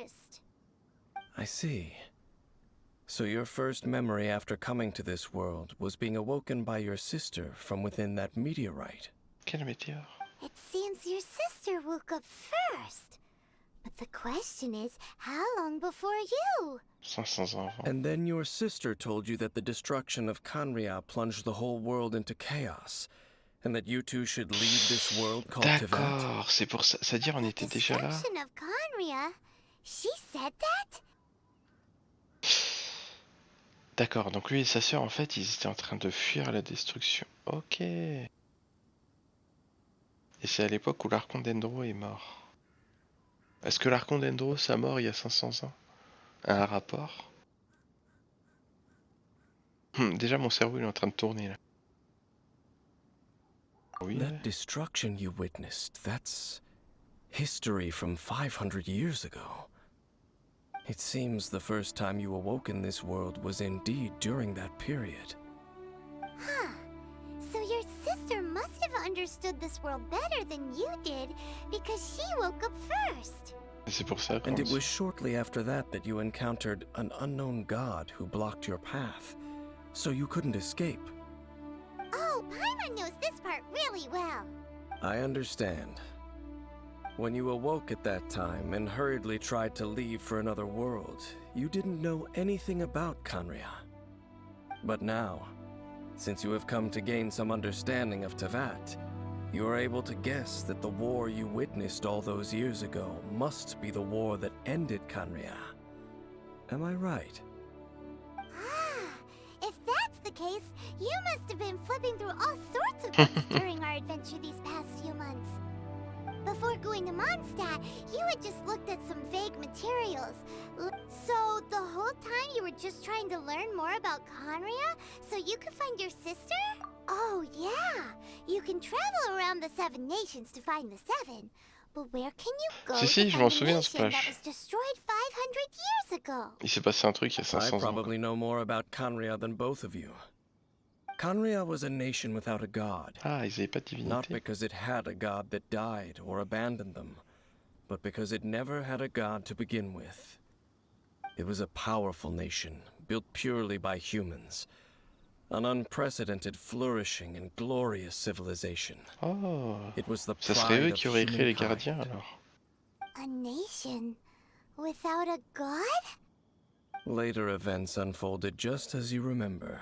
first. I see. So your first memory after coming to this world was being awoken by your sister from within that meteorite. Quel météore? It seems your sister woke up first. But the question is, how long before you? 500 ans avant. And then your sister told you that the destruction of Canria plunged the whole world into chaos, and that you two should leave this world called Tivat. D'accord, c'est pour ça. C'est-à-dire on était déjà là. Destruction of Conria? She said that? D'accord, donc lui et sa sœur en fait ils étaient en train de fuir la destruction. Ok. Et c'est à l'époque où l'Archon Dendro est mort. Est-ce que l'Archon Dendro, sa mort il y a 500 ans, a un rapport? Déjà mon cerveau il est en train de tourner là. Oui. That destruction you witnessed, that's history from 500 years ago. It seems the first time you awoke in this world was indeed during that period. Huh. So your sister must have understood this world better than you did, because she woke up first. C'est pour ça qu'on... And it was shortly after that that you encountered an unknown god who blocked your path, so you couldn't escape. Oh, Paimon knows this part really well. I understand. When you awoke at that time and hurriedly tried to leave for another world, you didn't know anything about Canria. But now, since you have come to gain some understanding of Tevat, you are able to guess that the war you witnessed all those years ago must be the war that ended Khaenri'ah. Am I right? Ah, if that's the case, you must have been flipping through all sorts of books during our adventure these past few months. Before going to Mondstadt, you had just looked at some vague materials. So the whole time you were just trying to learn more about Khaenri'ah so you could find your sister? Oh yeah, you can travel around the 7 nations to find the 7. But where can you go Si, to si, je find m'en a souviens, nation that Splash. was destroyed 500 years ago? Il s'est passé un truc il y a I 500 ans. quoi. probably know more about Khaenri'ah than both of you. Khaenri'ah was a nation without a god. Ah, ils avaient pas de Not divinité. because it had a god that died or abandoned them, but because it never had a god to begin with. It was a powerful nation, built purely by humans. An unprecedented, flourishing, and glorious civilization. Oh, It was the ça serait eux pride of qui auraient écrit les humankind. gardiens alors. A nation without a god? Later events unfolded just as you remember.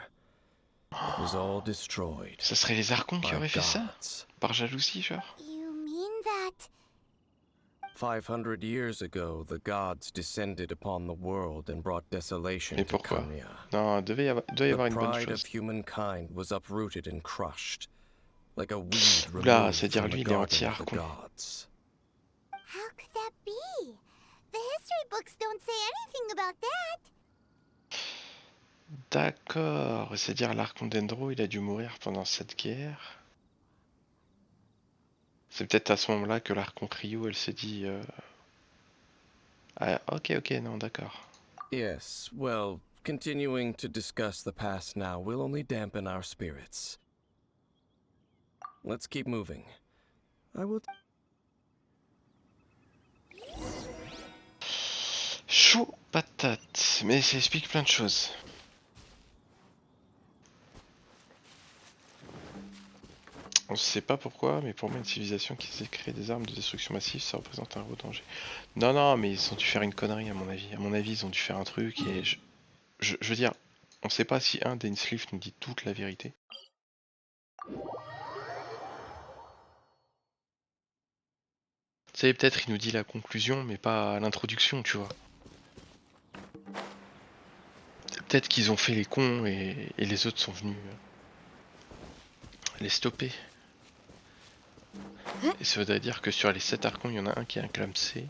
It was all destroyed Ça serait les Archons qui by auraient fait ça? gods. Par jalousie, genre? You mean that... 500 years ago, the gods descended upon the world and brought desolation Mais to pourquoi? Khaenri'ah. Non, doit y avoir The une bonne pride chose. of humankind was uprooted and crushed, like a weed Oula, removed c'est-à-dire from the lui, il est garden of the anti-Archon. gods. How could that be? The history books don't say anything about that. D'accord, c'est-à-dire l'Archon Dendro, il a dû mourir pendant cette guerre. C'est peut-être à ce moment-là que l'Archon Cryo, elle s'est dit... Ah, ok, non, d'accord. Yes, well, continuing to discuss the past now will only dampen our spirits. Let's keep moving. I will... Chaud patate, mais ça explique plein de choses. On ne sait pas pourquoi, mais pour moi, une civilisation qui sait créer des armes de destruction massive, ça représente un gros danger. Non, mais ils ont dû faire une connerie, à mon avis. À mon avis, ils ont dû faire un truc, et je veux dire, on sait pas si un Dainsleif nous dit toute la vérité. Tu sais, peut-être il nous dit la conclusion, mais pas l'introduction, tu vois. Peut-être qu'ils ont fait les cons, et les autres sont venus les stopper. Et ça voudrait dire que sur les 7 archons, il y en a un qui est un clamsé.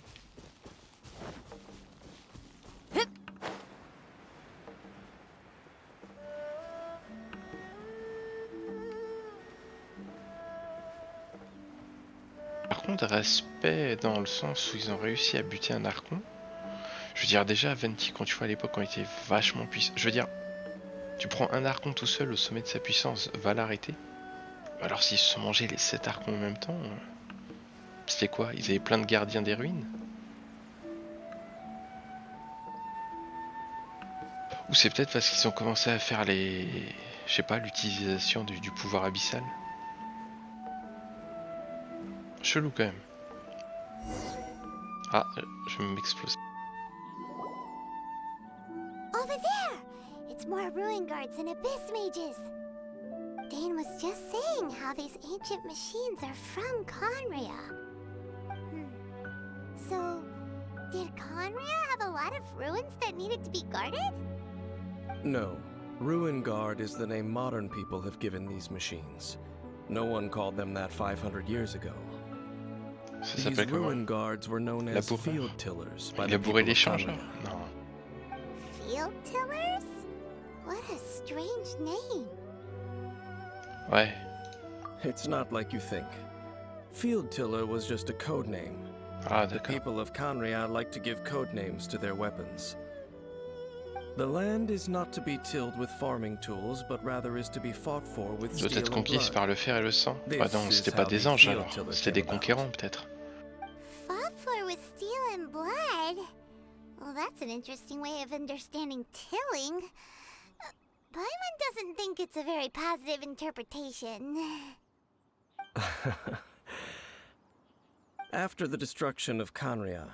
Par contre, respect dans le sens où ils ont réussi à buter un archon. Je veux dire, déjà, Venti, quand tu vois à l'époque, quand il était vachement puissant. Je veux dire, tu prends un archon tout seul au sommet de sa puissance, va l'arrêter. Alors s'ils se sont mangés les 7 archons en même temps, c'était quoi? Ils avaient plein de gardiens des ruines? Ou c'est peut-être parce qu'ils ont commencé à faire les... Je sais pas, l'utilisation du pouvoir abyssal? Chelou quand même. Ah, je m'explose. Over there! It's more ruin guards and abyss mages. Dane was just saying how these ancient machines are from Khaenri'ah. So, did Khaenri'ah have a lot of ruins that needed to be guarded? No. Ruin Guard is the name modern people have given these machines. No one called them that 500 years ago. Ça These s'appelle comment? ruin guards were known as Laboureur. field tillers by Il the a bourré people les of champs, genre? Khaenri'ah. Non. Field tillers? What a strange name. Ouais. It's not like you think. Field tiller was just a code name. Ah, The d'accord. people of Khaenri'ah like to give code names to their weapons. The land is not to be tilled with farming tools, but rather is to be fought for with Doit steel être and conquise blood. par le fer et le sang. This Ah non, is c'était how pas the des anges field alors. tiller C'était des came about. conquérants peut-être. Fought for with steel and blood? Well, that's an interesting way of understanding tilling. Paimon doesn't think it's a very positive interpretation. After the destruction of Khaenri'ah,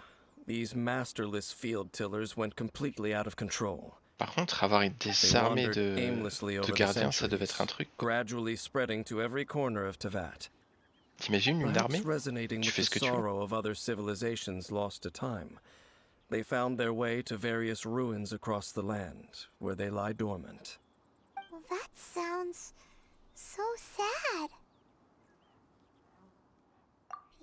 these masterless field tillers went completely out of control. Par contre, avoir des They armées wandered aimlessly de over the gardiens, ça devait être un centuries, truc. gradually spreading to every corner of Tevat. T'imagines une Perhaps armée? resonating Tu with fais the ce que tu veux. sorrow of other civilizations lost to time, they found their way to various ruins across the land, where they lie dormant. Well, that sounds so sad.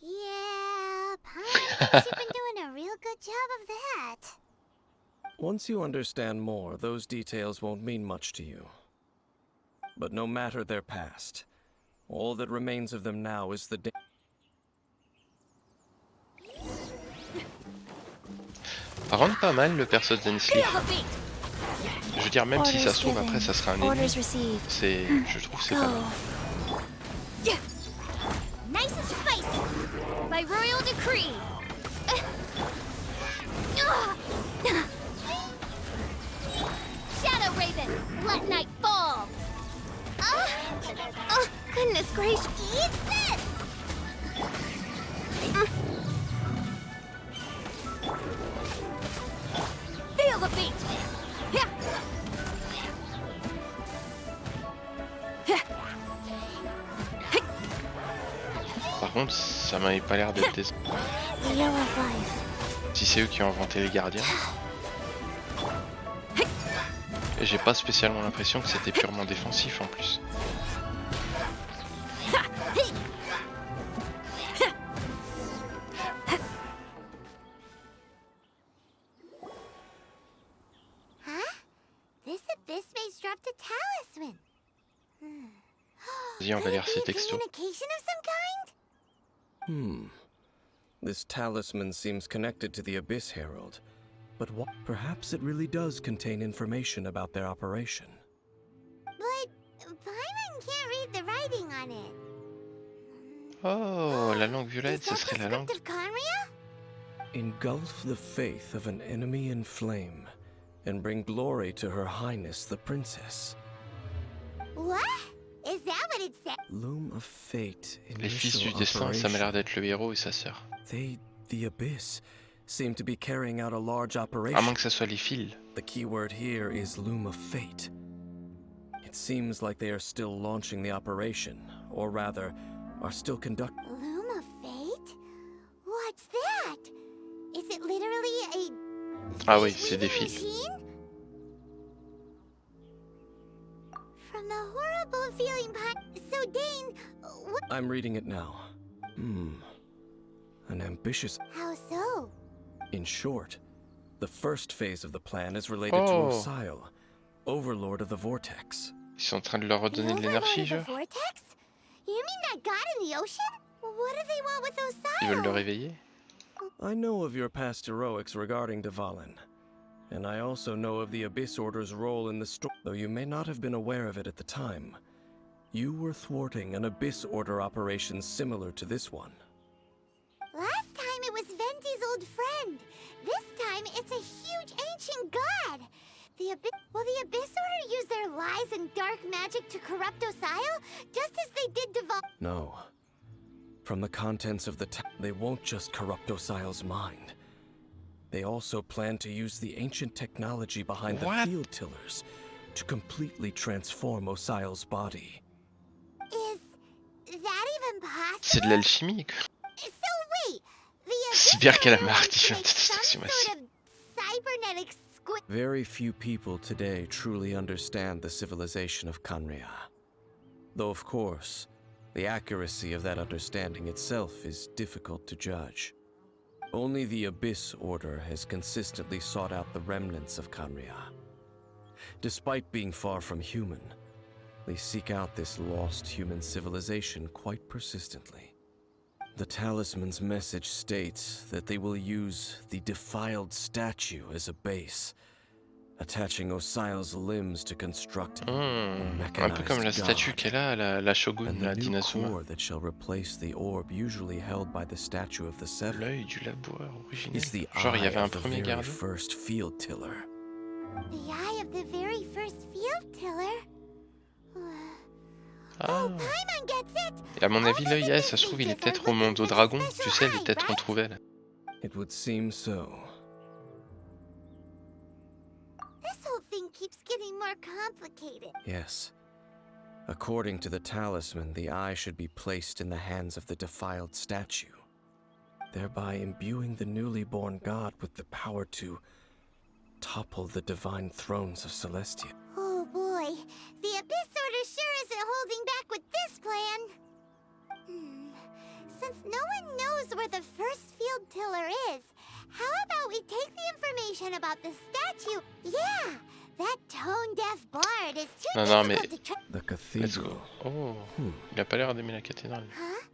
Yeah, Paimon thinks you've been doing a real good job of that. Once you understand more, those details won't mean much to you. But no matter their past, all that remains of them now is the Par contre, pas mal le perso de Zensley. Je veux dire, même si ça se trouve après, ça sera un ennemi. Je trouve que c'est pas mal. Nice and spicy, by royal decree. Shadow Raven, let night fall. Goodness gracious, eat this! Feel the beat! Par contre, ça m'avait pas l'air d'être des... Si c'est eux qui ont inventé les gardiens. Et j'ai pas spécialement l'impression que c'était purement défensif en plus. This abyss maze dropped a talisman. Vas-y, on va lire ces textos. Communication of some kind? This talisman seems connected to the Abyss Herald, but what? Perhaps it really does contain information about their operation. But Paimon can't read the writing on it. Oh, la langue violette, Is ce that serait the la langue. script of Conria? Engulf the faith of an enemy in flame, and bring glory to Her Highness the Princess. What? Is that what it said? Loom of Fate, Les fils initial du destin, ça m'a l'air operation. d'être le héros et sa sœur. They, the Abyss, seem to be carrying out a large À operation. moins que ça soit les fils. The key word here is Loom of Fate. It seems like they are still launching the operation, or rather, are still conducting. Loom of Fate? What's that? Is it literally a Ah oui, c'est des fate-weaving fils. machine? From the horrible feeling so Dane, what? I'm reading it now. An ambitious. How so? In short, the first phase of the plan is related to Oh. Osile, Overlord of the Vortex. Ils sont en train de leur redonner de l'énergie, genre. Vortex? You mean that god in the ocean? What do they want with Ils veulent le Osile? réveiller. I know of your past heroics regarding Dvalin, and I also know of the Abyss Order's role in the storm. Though you may not have been aware of it at the time, you were thwarting an Abyss Order operation similar to this one. Last time it was Venti's old friend. This time it's a huge ancient god. Will the Abyss Order use their lies and dark magic to corrupt Osile, just as they did Dval? No. From the contents of the they won't just corrupt Osile's mind. They also plan to use the ancient technology behind What? the field tillers to completely transform Osile's body. Is that even possible? C'est de l'alchimie, quoi. So wait, the Abyss Cyber Order calamar, wants to diffusion make some destruction sort of cybernetic squid. Very few people today truly understand the civilization of Kanria. Though, of course, the accuracy of that understanding itself is difficult to judge. Only the Abyss Order has consistently sought out the remnants of Kanria. Despite being far from human, they seek out this lost human civilization quite persistently. The talisman's message states that they will use the defiled statue as a base, attaching Osile's limbs to construct Un peu comme la statue qu'elle a, la Shogun, and la the new Dinasuma. core that shall replace the orb usually held by the statue of the Seven L'œil du laboureur originel. is the Genre, il y eye avait un of the premier very gardien. first field tiller. The eye of the very first field tiller. Ah. Oh, Paimon gets it. Et à mon avis, l'œil, ça se trouve, il est peut-être au monde au dragon. Tu sais, il est peut-être retrouvé là. It would seem so. This whole everything keeps getting more complicated. Yes. According to the talisman, the eye should be placed in the hands of the defiled statue, thereby imbuing the newly born god with the power to topple the divine thrones of Celestia. Oh boy, the Abyss Order sure isn't holding back with this plan. Since no one knows where the first field tiller is, how about we take the information about the statue? Yeah, that tone-deaf bard is too difficult to track. The Let's cathedral. go. Oh, il a pas l'air d'aimer la cathédrale. Huh?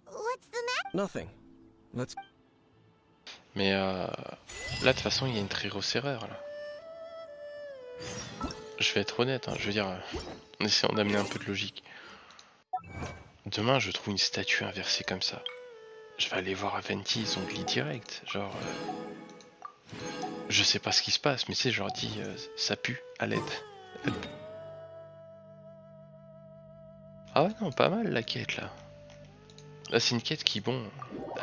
What's the matter? Nothing. Let's... Mais là, de toute façon, il y a une très grosse erreur là. Je vais être honnête, hein, je veux dire, en essayant d'amener un peu de logique. Demain, je trouve une statue inversée comme ça. Je vais aller voir Aventi, ils ont glissé direct. Genre, je sais pas ce qui se passe, mais c'est je leur dis, ça pue, à l'aide. Ah ouais, non, pas mal la quête là. Là, c'est une quête qui, bon,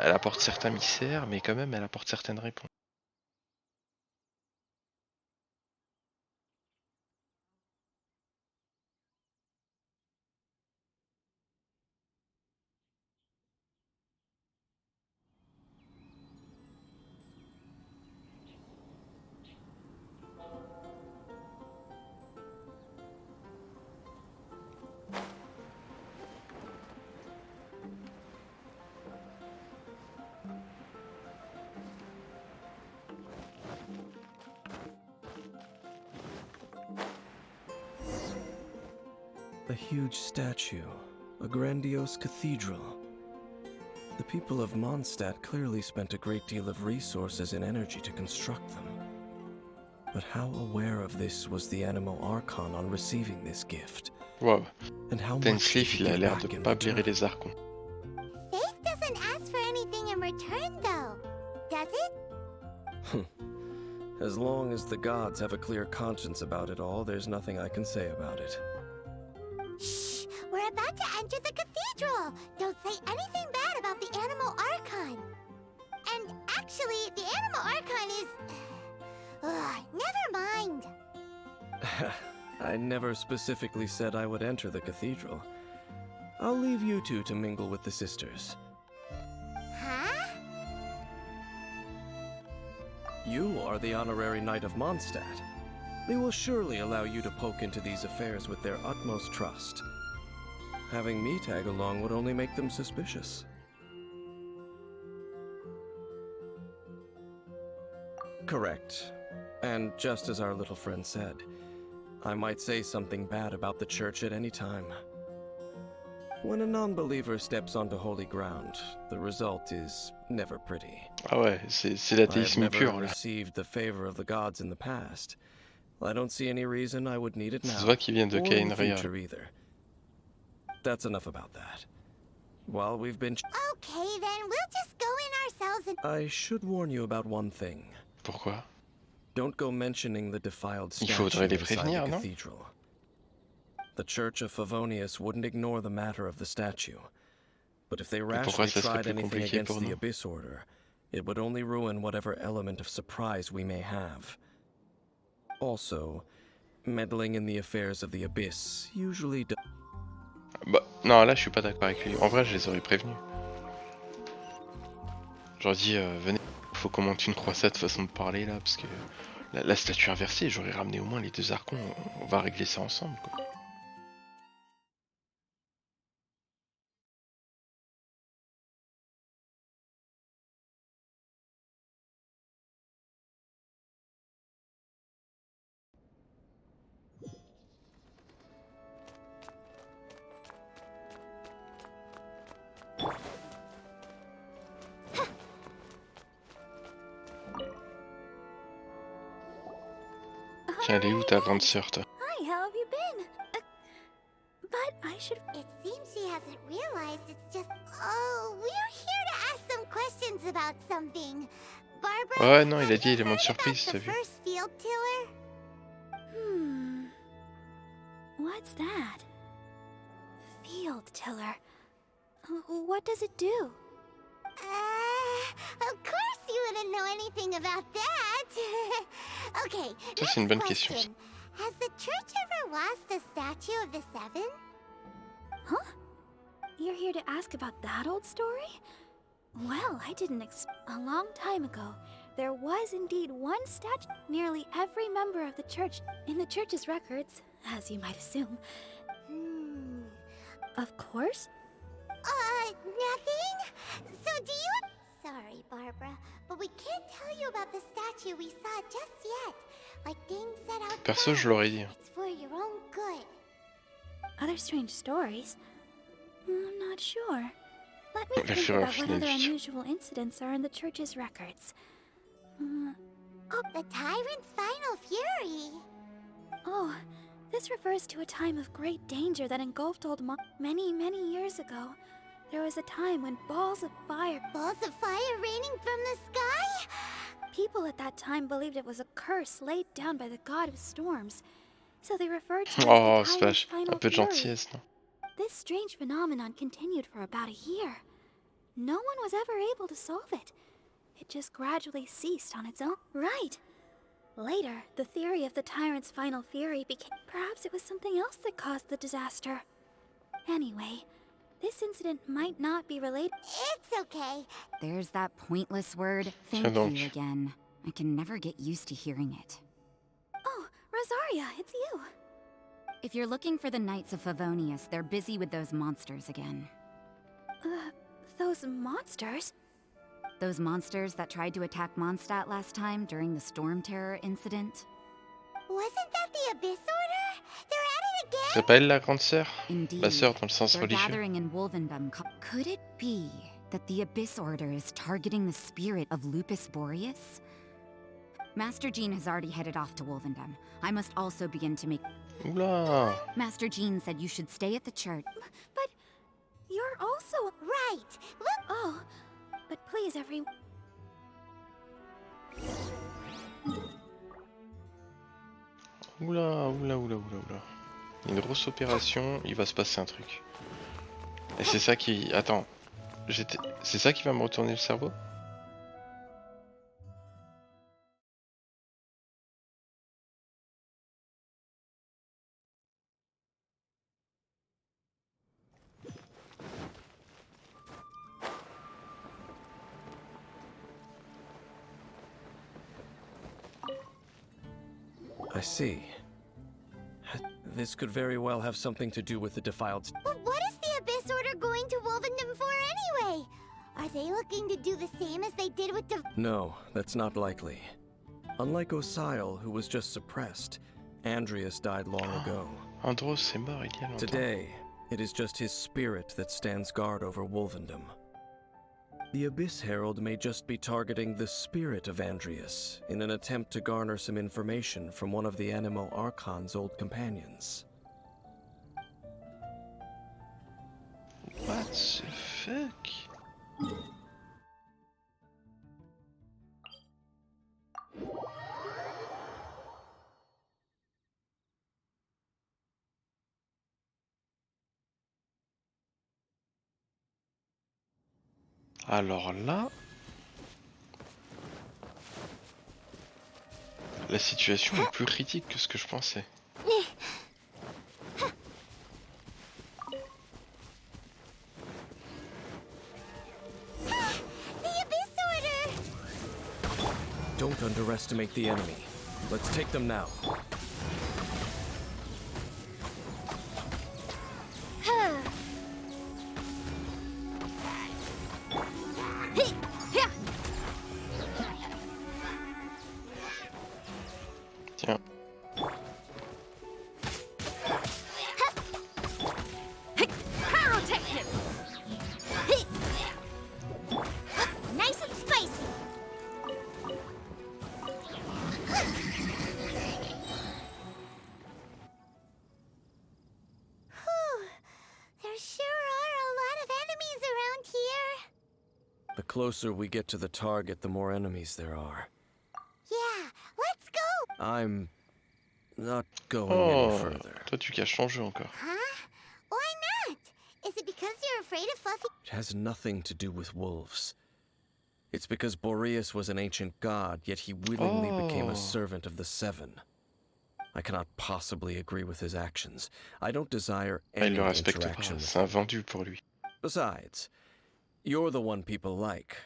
elle apporte certains mystères, mais quand même, elle apporte certaines réponses. A huge statue, a grandiose cathedral. The people of Mondstadt clearly spent a great deal of resources and energy to construct them. But how aware of this was the Animo Archon on receiving this gift? Waouh. And how much Tensleif, il a did he l'air give de back pas in blairer return? les Archons. Faith doesn't ask for anything in return, though. Does it? As long as the gods have a clear conscience about it all, there's nothing I can say about it. Shh! We're about to enter the cathedral! Don't say anything bad about the Animo Archon! And actually, the Animo Archon is... never mind! I never specifically said I would enter the cathedral. I'll leave you two to mingle with the sisters. Huh? You are the honorary knight of Mondstadt. They will surely allow you to poke into these affairs with their utmost trust. Having me tag along would only make them suspicious. Correct. And just as our little friend said, I might say something bad about the church at any time. When a non-believer steps onto holy ground, the result is never pretty. Ah ouais, c'est I have l'athéisme never pur là. received the favor of the gods in the past. I don't see any reason I would need it Ça now, se voit qu'il vient de or in the Kaenria. future either. That's enough about that. While we've been... Okay, then we'll just go in ourselves and... I should warn you about one thing. Pourquoi? Don't go mentioning the defiled Il statue faudrait les inside prévenir, the non? cathedral. The Church of Favonius wouldn't ignore the matter of the statue. But if they pourquoi rashly ça serait tried plus anything compliqué against pour the nous? Abyss Order, it would only ruin whatever element of surprise we may have. Also, meddling in the affairs of the Abyss usually does... Bah, non, là je suis pas d'accord avec lui. En vrai, je les aurais prévenus. J'aurais dit, venez, faut qu'on monte une croisade façon de parler là, parce que la statue inversée, j'aurais ramené au moins les deux archons, on va régler ça ensemble quoi. Tiens, elle est où ta grande sœur, toi? Hi, how have you been? But I should... It seems she hasn't realized it's just... Oh, we're here to ask some questions about something. Barbara, Ouais, non, il a have dit you élément de heard surprise, about t'as the vu? first field tiller? What's that? Field tiller. What does it do? Of course you wouldn't know anything about that. Okay, Ça, c'est une bonne next question. question. Has the church ever lost a statue of the Seven? Huh? You're here to ask about that old story? Well, I didn't A long time ago, there was indeed one statue. Nearly every member of the church, in the church's records, as you might assume. Of course. Nothing? So do you... Sorry, Barbara, but we can't tell you about the statue we saw just yet. Like things set out Perso, je l'aurais dit. It's for your own good. Other strange stories? I'm not sure. Let me Elle think fait un about what final other du- unusual incidents are in the church's records. Oh, the Tyrant's final fury. Oh, this refers to a time of great danger that engulfed many, many years ago. There was a time when balls of fire... Balls of fire raining from the sky? People at that time believed it was a curse laid down by the god of storms. So they referred to it Oh, as the c'est Tyrant's vache. Un final peu de fury. gentillesse, non? This strange phenomenon continued for about a year. No one was ever able to solve it. It just gradually ceased on its own. Right. Later, the theory of the Tyrant's final fury became... Perhaps it was something else that caused the disaster. Anyway, this incident might not be related... It's okay. There's that pointless word, Tiens thank donc. you again. I can never get used to hearing it. Oh, Rosaria, it's you. If you're looking for the Knights of Favonius, they're busy with those monsters again. Those monsters? Those monsters that tried to attack Mondstadt last time during the Storm Terror incident? Wasn't that the Abyss Order? They're at it again? C'est pas elle la grande sœur? Indeed. La sœur dans le sens They're religieux. gathering in Wolvendom. Could it be that the Abyss Order is targeting the spirit of Lupus Boreas? Master Jean has already headed off to Wolvendom. I must also begin to make... Oula! Master Jean said you should stay at the church. But you're also... Right. Look. Oh, but please, everyone... Oula, oula, oula, oula, oula. Une grosse opération, il va se passer un truc. Et c'est ça qui... Attends. C'est ça qui va me retourner le cerveau? I see. This could very well have something to do with the defiled... But what is the Abyss Order going to Wolvendom for anyway? Are they looking to do the same as they did with the... No, that's not likely. Unlike Osile, who was just suppressed, Andreas died long ago. Andros est mort il y a longtemps. Today, it is just his spirit that stands guard over Wolvendom. The Abyss Herald may just be targeting the spirit of Andreas in an attempt to garner some information from one of the Animal Archon's old companions. What the fuck? Alors là, la situation est plus critique que ce que je pensais. The Abyss Order! Don't underestimate the enemy. Let's take them now. Tiens. Nice and spicy! Whew. There sure are a lot of enemies around here. The closer we get to the target, the more enemies there are. Yeah, let's go! I'm not going Oh, any further. toi tu caches ton jeu encore. Huh? Why not? Is it because you're afraid of Fluffy? It has nothing to do with wolves. It's because Boreas was an ancient god, yet he willingly became Oh. a servant of the Seven. I cannot possibly agree with his actions. I don't desire Ah, il any le respecte pas, interaction with c'est un him. vendu pour lui. Besides, you're the one people like.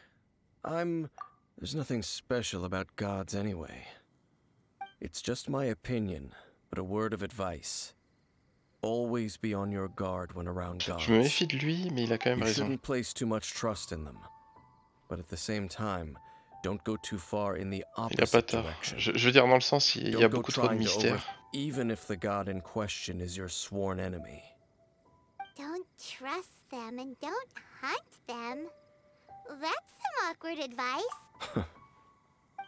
There's nothing special about gods anyway. It's just my opinion, but a word of advice. Always be on your guard when around gods. Je me méfie de lui, mais il a quand même You raison. shouldn't place too much trust in them. But at the same time, don't go too far in the Il a pas opposite tort. direction. Je veux dire dans le sens, il y a Don't go beaucoup trop de trying to mystères. even if the god in question is your sworn enemy. Don't trust them and don't hunt them. That's some awkward advice.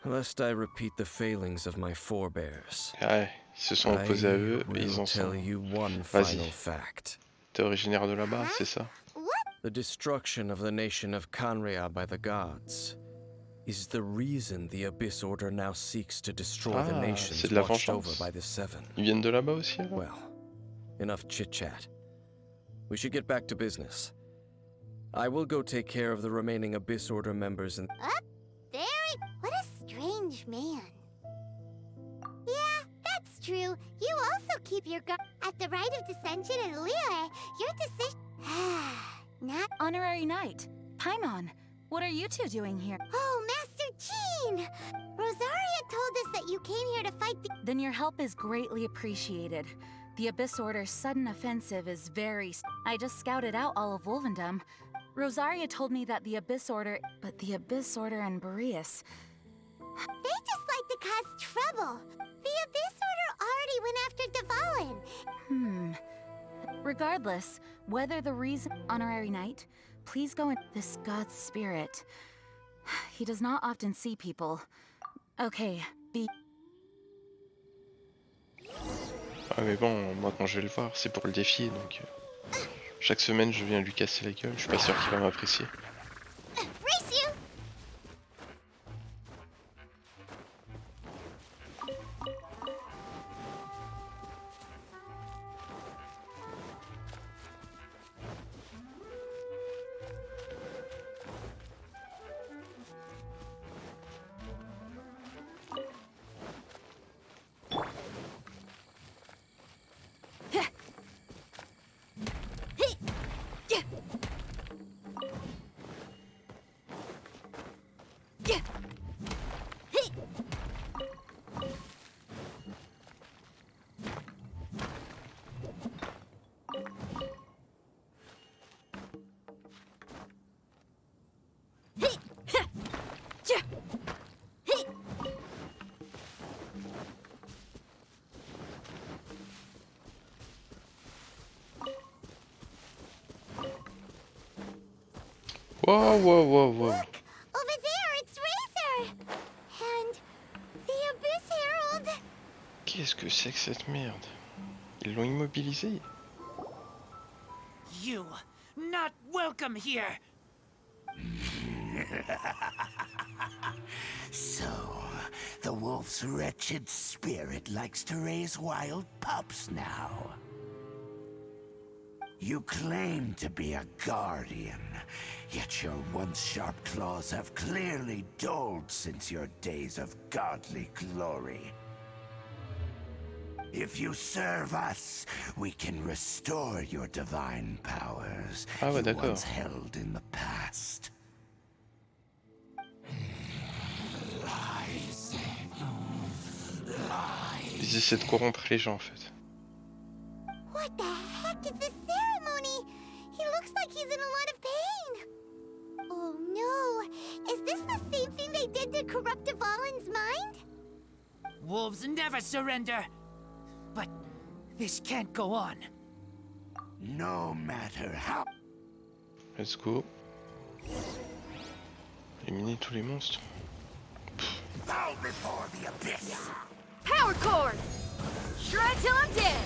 Lest I repeat the failings of my forebears. Ouais, ils se sont opposés à eux, I et ils will en tell sont... you one Vas-y. final fact. T'es originaire de là-bas, c'est ça? The destruction of the nation of Kanria by the gods is the reason the Abyss Order now seeks to destroy the Ah, nations c'est de la watched over vengeance. by the Seven. Ils viennent de là-bas aussi, alors? Well, enough chit-chat. We should get back to business. I will go take care of the remaining Abyss Order members and... What a strange man. Yeah, that's true. You also keep your guard at the rite of dissension and Liyue. Your decision... Not... Honorary Knight, Paimon, what are you two doing here? Oh, Master Jean! Rosaria told us that you came here to fight the... Then your help is greatly appreciated. The Abyss Order's sudden offensive is very... I just scouted out all of Wolvendom. Rosaria told me that the Abyss Order... But the Abyss Order and Boreas... They just like to cause trouble. The Abyss Order already went after Dvalin. Regardless, whether the reason... Honorary Knight, please go in... This god's spirit... He does not often see people. Okay, be... Ah mais bon, moi quand je vais le voir, c'est pour le défier, donc... Chaque semaine, je viens lui casser la gueule, je suis pas sûr qu'il va m'apprécier. Race you! Wow, wow, wow, wow. Look! Over there, it's Razor! And the Abyss Herald! Qu'est-ce que c'est que cette merde? Ils l'ont immobilisé? You, not welcome here! So, the wolf's wretched spirit likes to raise wild pups now. You claim to be a guardian, yet your once sharp claws have clearly dulled since your days of godly glory. If you serve us, we can restore your divine powers Ah ouais, you d'accord. once held in the past. Ils essaient de corrompre les gens en fait. What the heck is this ceremony? He looks like he's in a lot of pain. Oh no! Is this the same thing they did to corrupt Dvalin's mind? Wolves never surrender! But this can't go on. No matter how... Let's go. Éliminer tous les monstres. Bow before the abyss! Power cord! Shred till I'm dead!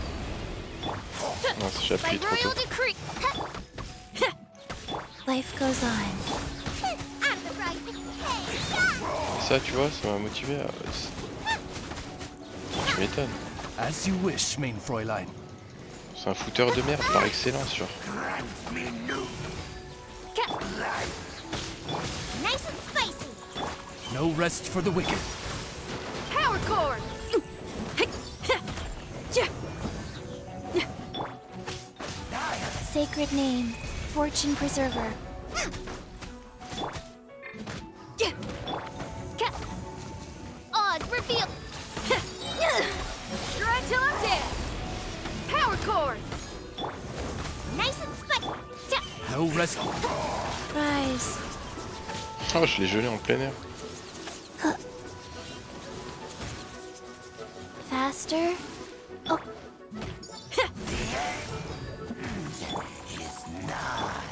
Non, j'ai appuyé trop Royal tôt. decree! Life goes on. Out of the right. Hey, Ça, tu vois, ça m'a motivé à... Tu m'étonnes. As you wish, main Fräulein. C'est un fouteur de merde par excellence, genre. nice and spicy. No rest for the wicked. Power cord! sacred name, Fortune Preserver. Odds reveal. Shred till I'm dead. Power chord. Nice and spike. No rest. Rise. Oh, je l'ai gelé en plein air. Faster. Oh.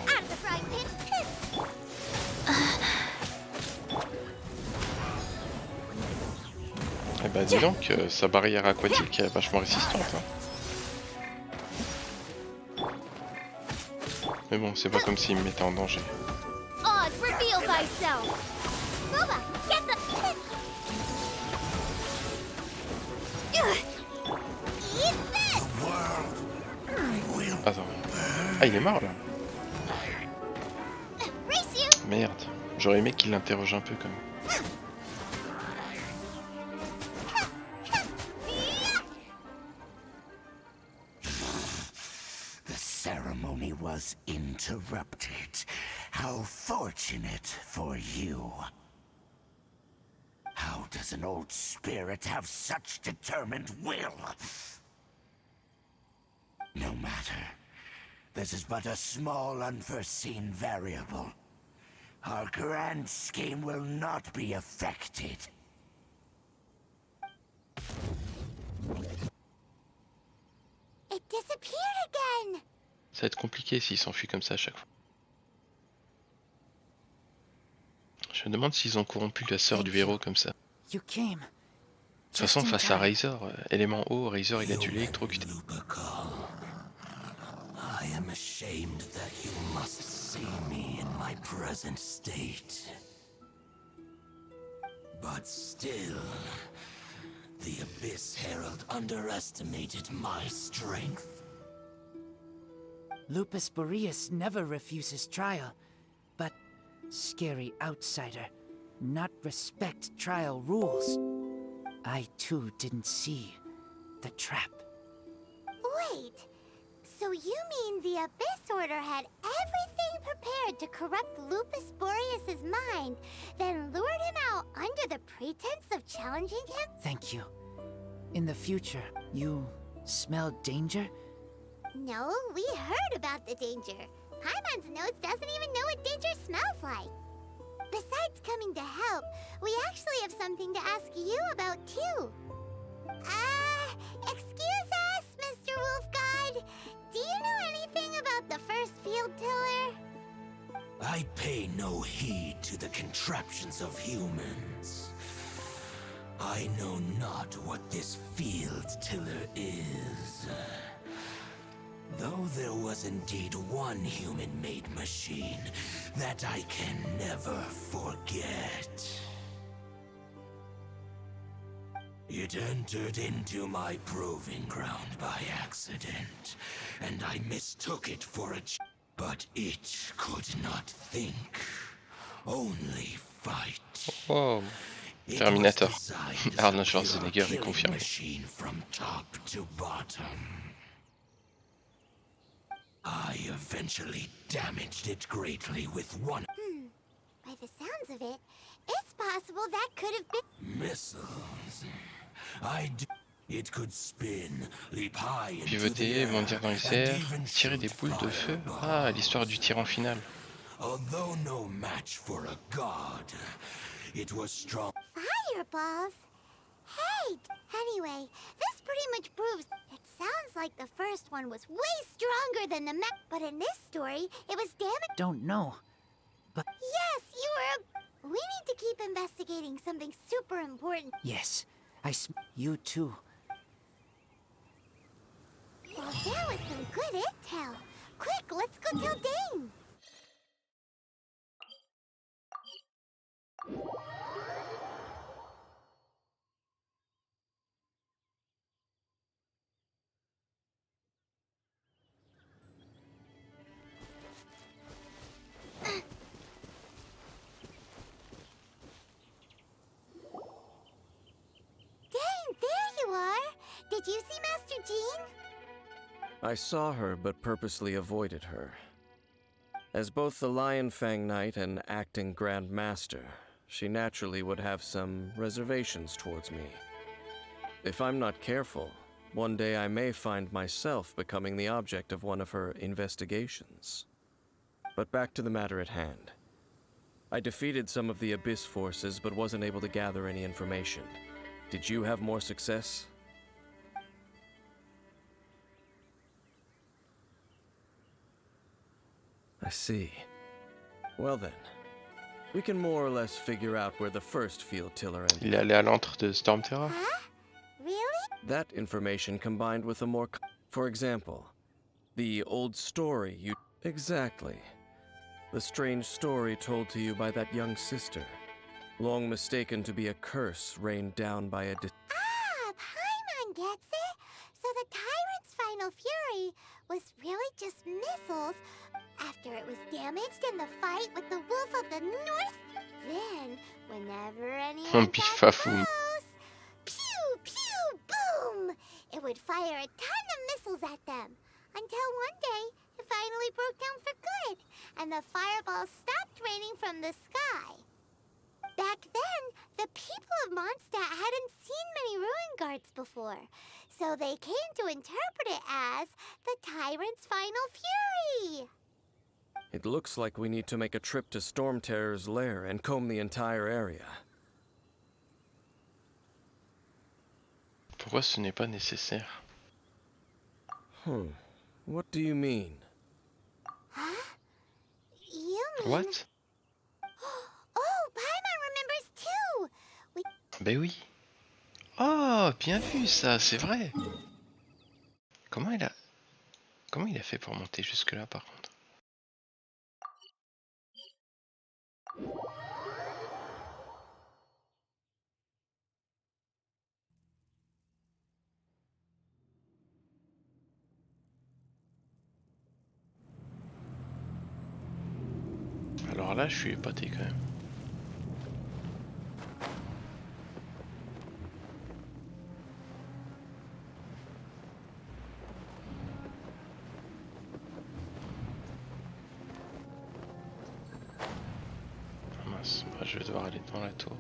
Out of the frying pan. Eh bah dis donc, sa barrière aquatique est vachement résistante. Hein. Mais bon, c'est pas comme s'il me mettait en danger. Odds reveal thyself. Boba, get the. Eat this. Attends. Ah, il est mort là. Race you. Merde. J'aurais aimé qu'il l'interroge un peu quand même. The ceremony was interrupted. How fortunate for you. How does an old spirit have such determined will? No matter. This is but a small unforeseen variable. Our grand scheme will not be affected. It disappeared again. Ça va être compliqué s'il s'enfuit comme ça à chaque fois. Je me demande s'ils ont corrompu la sœur du héros comme ça. You came. De toute façon, face à Razor, élément haut, Razor il a dû l'électrocuter. I am ashamed that you must see me in my present state. But still, the Abyss Herald underestimated my strength. Lupus Boreas never refuses trial, but scary outsider, not respect trial rules. I too didn't see the trap. Wait. So you mean the Abyss Order had everything prepared to corrupt Lupus Boreas' mind, then lured him out under the pretense of challenging him? Thank you. In the future, you smell danger? No, we heard about the danger. Paimon's notes doesn't even know what danger smells like. Besides coming to help, we actually have something to ask you about too. Excuse us, Mr. Wolf God. Do you know anything about the first field tiller? I pay no heed to the contraptions of humans. I know not what this field tiller is. Though there was indeed one human-made machine that I can never forget. It entered into my proving ground by accident, and I mistook it for a but it could not think, only fight. Wow. Terminator. Arnold Schwarzenegger est confirmé. Machine from top to bottom. I eventually damaged it greatly with one. By the sounds of it, it's possible that could have been missiles. It could spin, leap high into the Pivoter, air, bondir dans les and airs, even tirer des shoot boules de feu. fireballs. Ah, l'histoire du tyran final. Although no match for a god, it was strong. fireballs. Hey, anyway, this pretty much proves it sounds like the first one was way stronger than the but in this story, it was damaged. Don't know. Yes, you were we need to keep investigating something super important. Yes, you too. Well, there was some good intel. Quick, let's go tell Dane. Dane, there you are. Did you see Master Jean? I saw her but purposely avoided her. As both the Lion Fang Knight and acting Grand Master, she naturally would have some reservations towards me. If I'm not careful, one day I may find myself becoming the object of one of her investigations. But back to the matter at hand. I defeated some of the Abyss forces but wasn't able to gather any information. Did you have more success? I see. Well then, we can more or less figure out where the first field tiller ended. Il est allé à l'antre de Stormterra? Huh? Really? That information combined with a more... For example, the old story you... Exactly. The strange story told to you by that young sister, long mistaken to be a curse rained down by a... Paimon gets it. So the Tyrant's final fury was really just missiles after it was damaged in the fight with the Wolf of the North. Then, whenever anyone got Pifafou. close, pew, pew, boom! It would fire a ton of missiles at them. Until one day, it finally broke down for good, and the fireballs stopped raining from the sky. Back then, the people of Mondstadt hadn't seen many ruin guards before, so they came to interpret it as the Tyrant's final fury. It looks like we need to make a trip to Storm Terror's lair and comb the entire area. Pourquoi ce n'est pas nécessaire? What do you mean? Huh? You mean... What? Oh, Paimon remembers too! Ben oui. Oh, bien vu ça, c'est vrai. Comment il a fait pour monter jusque là par contre? Alors là, je suis épaté quand même. Ah mince, bah, je vais devoir aller dans la tour.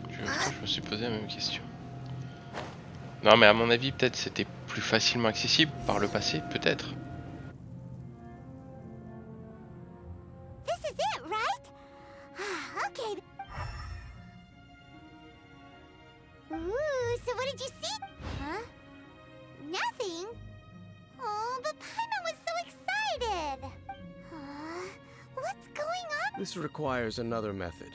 Je me suis posé la même question. Non mais à mon avis peut-être c'était plus facilement accessible par le passé, peut-être. This is it, right? Okay. Ooh, so what did you see? Huh? Nothing? Oh, but Paimon was so excited. What's going on? This requires another method.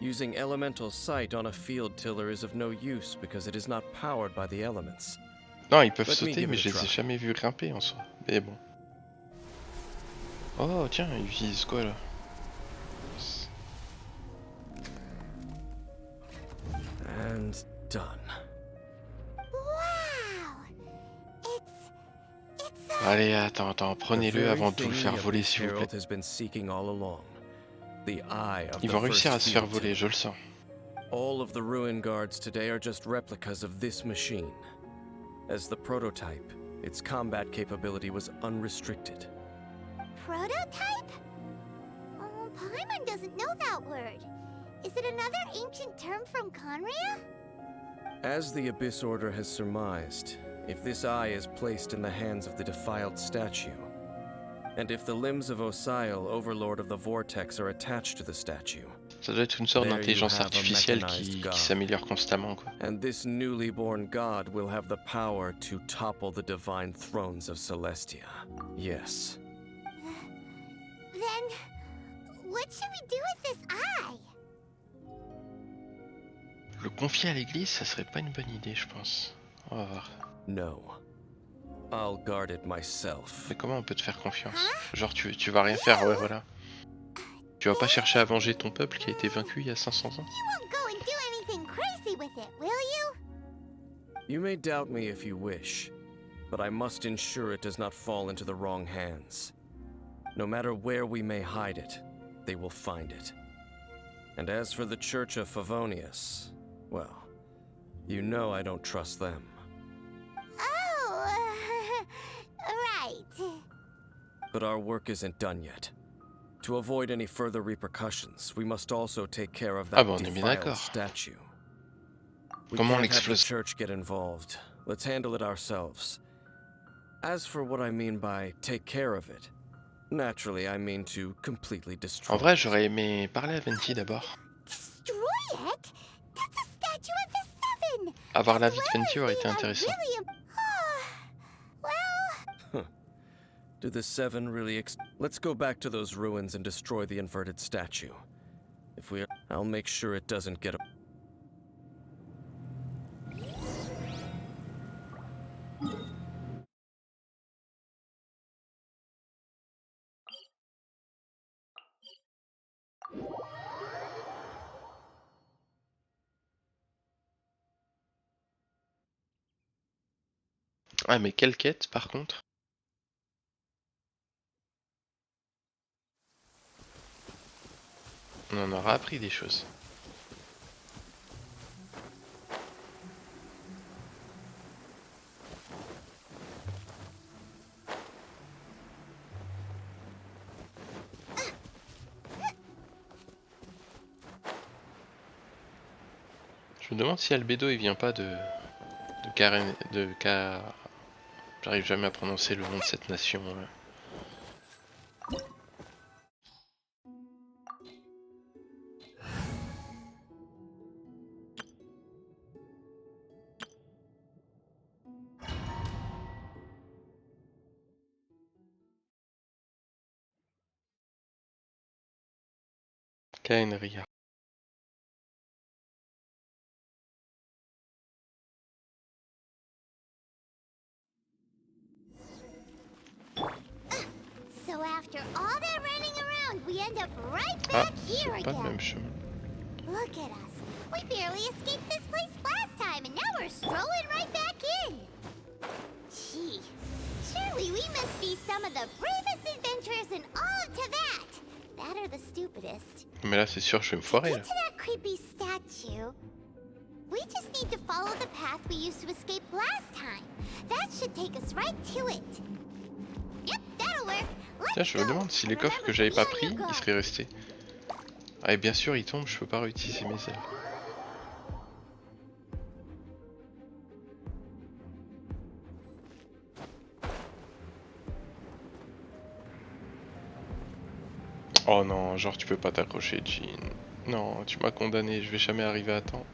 Using elemental sight on a field tiller is of no use because it is not powered by the elements. Non, ils peuvent Let me sauter, give mais it je a les ai try. jamais vus grimper en soi. Mais bon. Oh tiens, ils utilisent quoi là? And done. Wow! It's Allez, attends, The prenez-le very avant de vous le thing faire the voler Abyss s'il vous Herald plaît. has been seeking all along. The eye of Ils the vont réussir à first se faire field voler, tiller. je le sens. All of the ruin guards today are just replicas of this machine. As the prototype, its combat capability was unrestricted. prototype? Oh, Paimon doesn't know that word. Is it another ancient term from Conria? As the Abyss Order has surmised, if this eye is placed in the hands of the defiled statue, and if the limbs of Osial, Overlord of the Vortex, are attached to the statue, Ça doit être une sorte There you d'intelligence have a artificielle mechanized qui god. s'améliore constamment quoi. and this newly born god will have the power to topple the divine thrones of Celestia. Yes. Then, what should we do with this eye? Le confier à l'église, ça serait pas une bonne idée, je pense. On va voir. No. I'll guard it myself. Mais comment on peut te faire confiance? Genre tu vas rien faire, ouais voilà. Tu vas pas chercher à venger ton peuple qui a été vaincu il y a 500 ans? You won't go and do anything crazy with it, will you? You may doubt me if you wish, but I must ensure it does not fall into the wrong hands. No matter where we may hide it, they will find it. And as for the Church of Favonius, well, you know I don't trust them. Oh, right. But our work isn't done yet. To avoid any further repercussions, we must also take care of that Ah bah on est bien defiled d'accord. statue. We Comment on can't have the l'explose? church get involved. Let's handle it ourselves. As for what I mean by take care of it, naturally I mean to completely destroy En vrai, it. j'aurais aimé parler à Venti d'abord. Destroy it? That's a statue of the Seven! Avoir as l'avis de well Venti as aurait été being a intéressant. really well... Do the Seven really Let's go back to those ruins and destroy the inverted statue. If we I'll make sure it doesn't get Ah mais quelle quête par contre? On en aura appris des choses. Je me demande si Albedo il vient pas de Karen, j'arrive jamais à prononcer le nom de cette nation. Kaenria. So after all that running around, we end up right Ah, back here c'est pas le again. même chemin. Look at us. We barely escaped this place last time, and now we're strolling right back in. Gee, surely we must be some of the bravest adventurers in all of Teyvat. That are the stupidest. Mais là c'est sûr je vais me foirer là. Get to that creepy statue. We just need to follow the path we used to escape last time. That should take us right to it. Yep, that'll work. Tiens, je me demande si les coffres que j'avais pas pris, ils seraient restés. Ah et bien sûr ils tombent, je peux pas réutiliser mes ailes. Oh non, genre tu peux pas t'accrocher Jean. Non, tu m'as condamné, je vais jamais arriver à temps.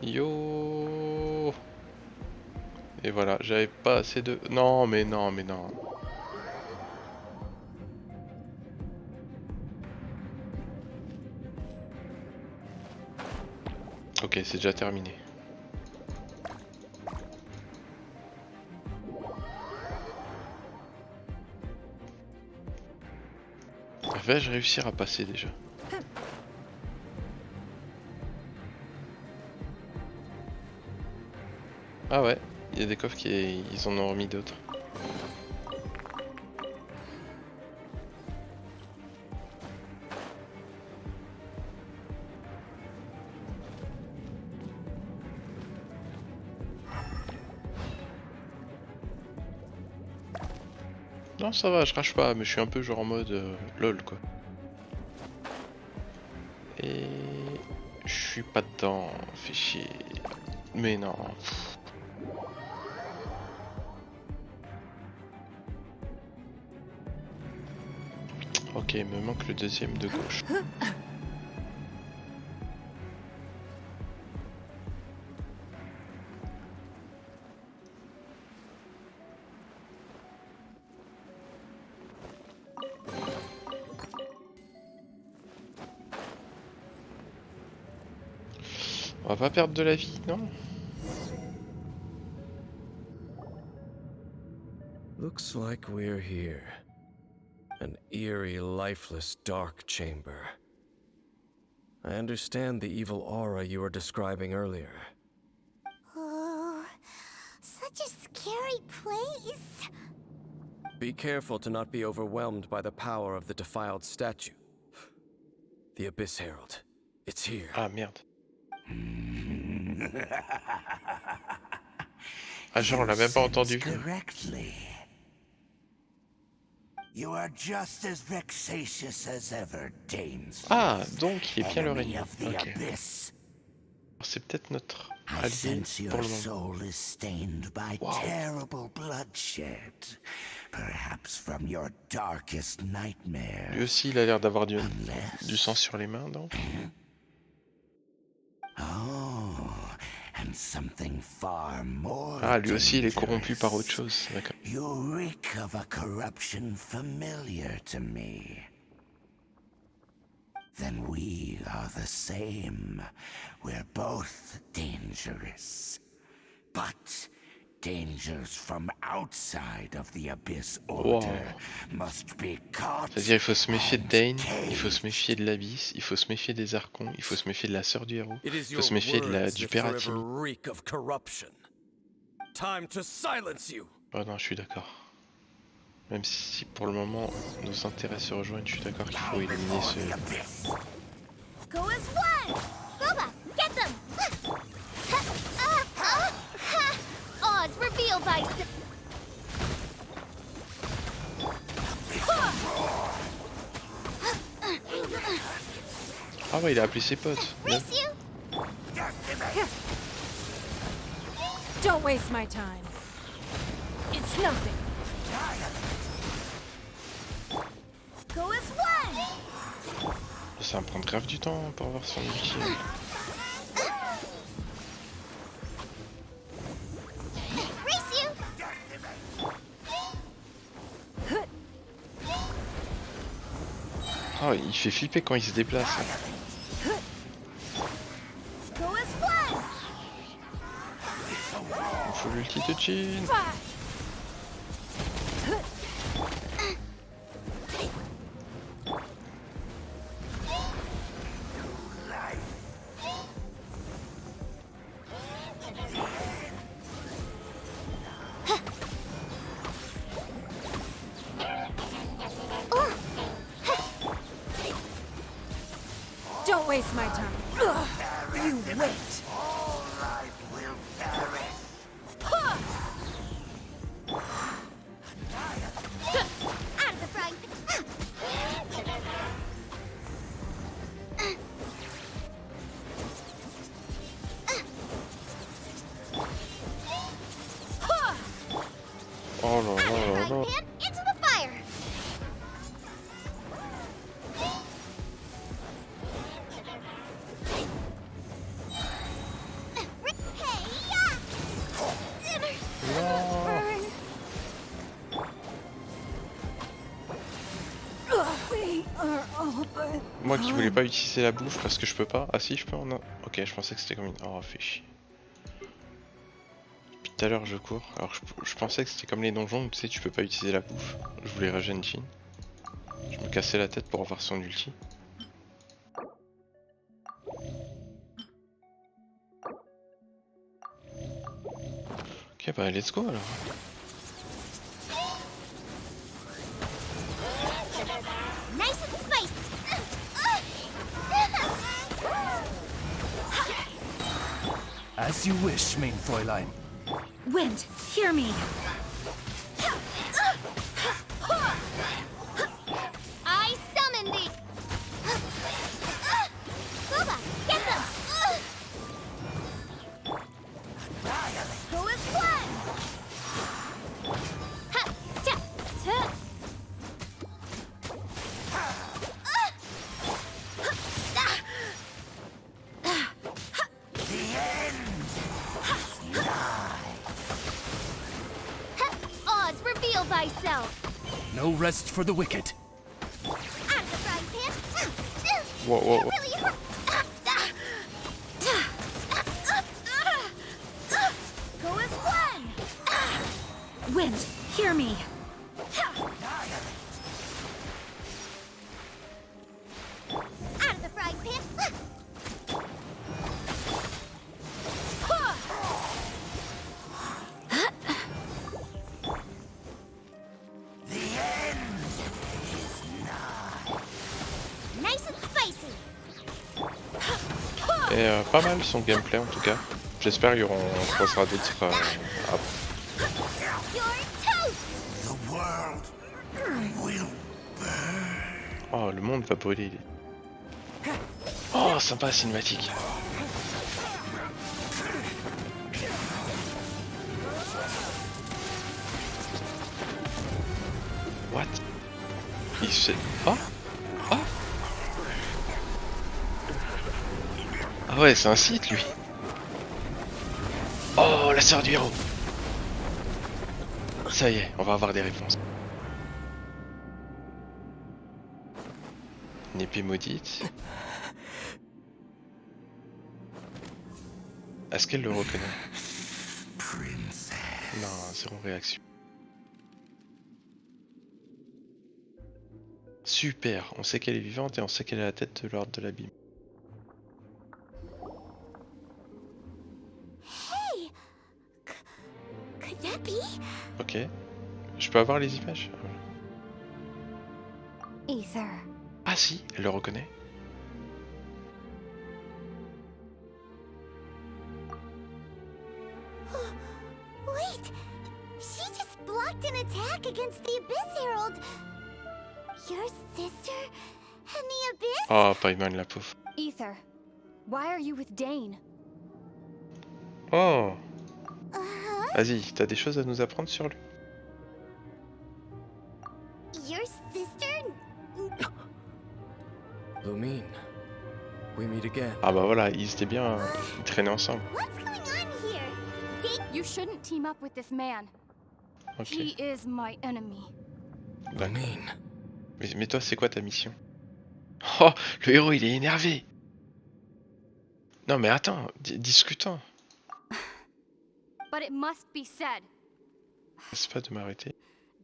Yo. Et voilà, j'avais pas assez de... Non mais non mais non. Ok, c'est déjà terminé. Vais-je réussir à passer déjà? Ah ouais, il y a des coffres qui ils en ont remis d'autres. Non ça va, je rage pas, mais je suis un peu genre en mode lol quoi. Et je suis pas dedans, fais chier. Mais non. Ok, il me manque le deuxième de gauche. On va pas perdre de la vie, non? Looks like we're here. An eerie, lifeless, dark chamber. I understand the evil aura you were describing earlier. Oh, such a scary place. Be careful to not be overwhelmed by the power of the defiled statue. The Abyss Herald. It's here. Ah merde. Ah genre on l'a même pas entendu. Correctly. You are just as vexatious as ever, Danes. Ah donc il est bien le règne. Ok. Abyss. C'est peut-être notre I allié sense pour your le moment. soul is stained by terrible bloodshed. Perhaps from your darkest nightmare. Lui aussi il a l'air d'avoir du sang sur les mains, donc. Oh, and something far more. Ah lui aussi il est corrompu par autre chose, d'accord. You reek of a corruption familiar to me. Then we are the same. We're both dangerous. But dangers from outside of the Abyss Order must be caught. C'est-à-dire il faut se méfier de Dane, il faut se méfier de l'Abyss, il faut se méfier des Archons, il faut se méfier de la sœur du héros, il faut se méfier de du père Atimi. Oh non, je suis d'accord. Même si pour le moment nos intérêts se rejoignent, je suis d'accord qu'il faut éliminer ce... Go as one! Boba, get them! Oz, reveal by... Ah ouais, il a appelé ses potes. Bien. Don't waste my time. It's nothing. Go as one! Ça va me prendre grave du temps pour avoir son ulti. Oh, il fait flipper quand il se déplace. Il faut l'ulti de Jin. Don't waste my time. Ugh, you wait. Oh là là là là. Into the fire! Moi qui voulais pas utiliser la bouffe parce que je peux pas. Ah si, je peux en... Ok, je pensais que c'était comme une... Oh, fait chier. Depuis tout à l'heure je cours. Alors je pensais que c'était comme les donjons où tu sais tu peux pas utiliser la bouffe. Je voulais régénérer Jin. Je me cassais la tête pour avoir son ulti. Ok bah let's go alors. Nice and spicy! As you wish, main Fräulein. Wind, hear me. I summon thee! Boba, get them! Go as one! Ha! Ta! Ta! Oz, reveal thyself! No rest for the wicked. Out of the frying pan! Whoa, whoa, whoa. That really hurt! Go as one! Wind, hear me. Out of the frying pan! Et pas mal son gameplay en tout cas. J'espère qu'il y aura, on croisera d'autres Oh, le monde va brûler. Oh, sympa, cinématique. What? Il se... Oh? Oh? Ah ouais, c'est un site, lui. Oh, la sœur du héros. Ça y est, on va avoir des réponses. Une épée maudite. Est-ce qu'elle le reconnaît? Non, zéro réaction. Super, on sait qu'elle est vivante et on sait qu'elle est à la tête de l'ordre de l'abîme. Hey! Could that be? Ok. Je peux avoir les images? Ether. Ah si, elle le reconnaît. Wait! She just blocked an attack against the Abyss Herald! Your sister and the Abyss? Oh, Paimon, la pauvre. Ether, why are you with Dane? Oh! Vas-y, t'as des choses à nous apprendre sur lui? Your sister? Lumine, we meet again. Ah bah voilà, ils étaient bien, ils traînaient ensemble. What's going on here? You shouldn't team up with this man. Ok. He is my enemy. Lumine. Mais toi, c'est quoi ta mission? Oh, le héros, il est énervé. Non mais attends, discutons. But it must be said. C'est pas de m'arrêter.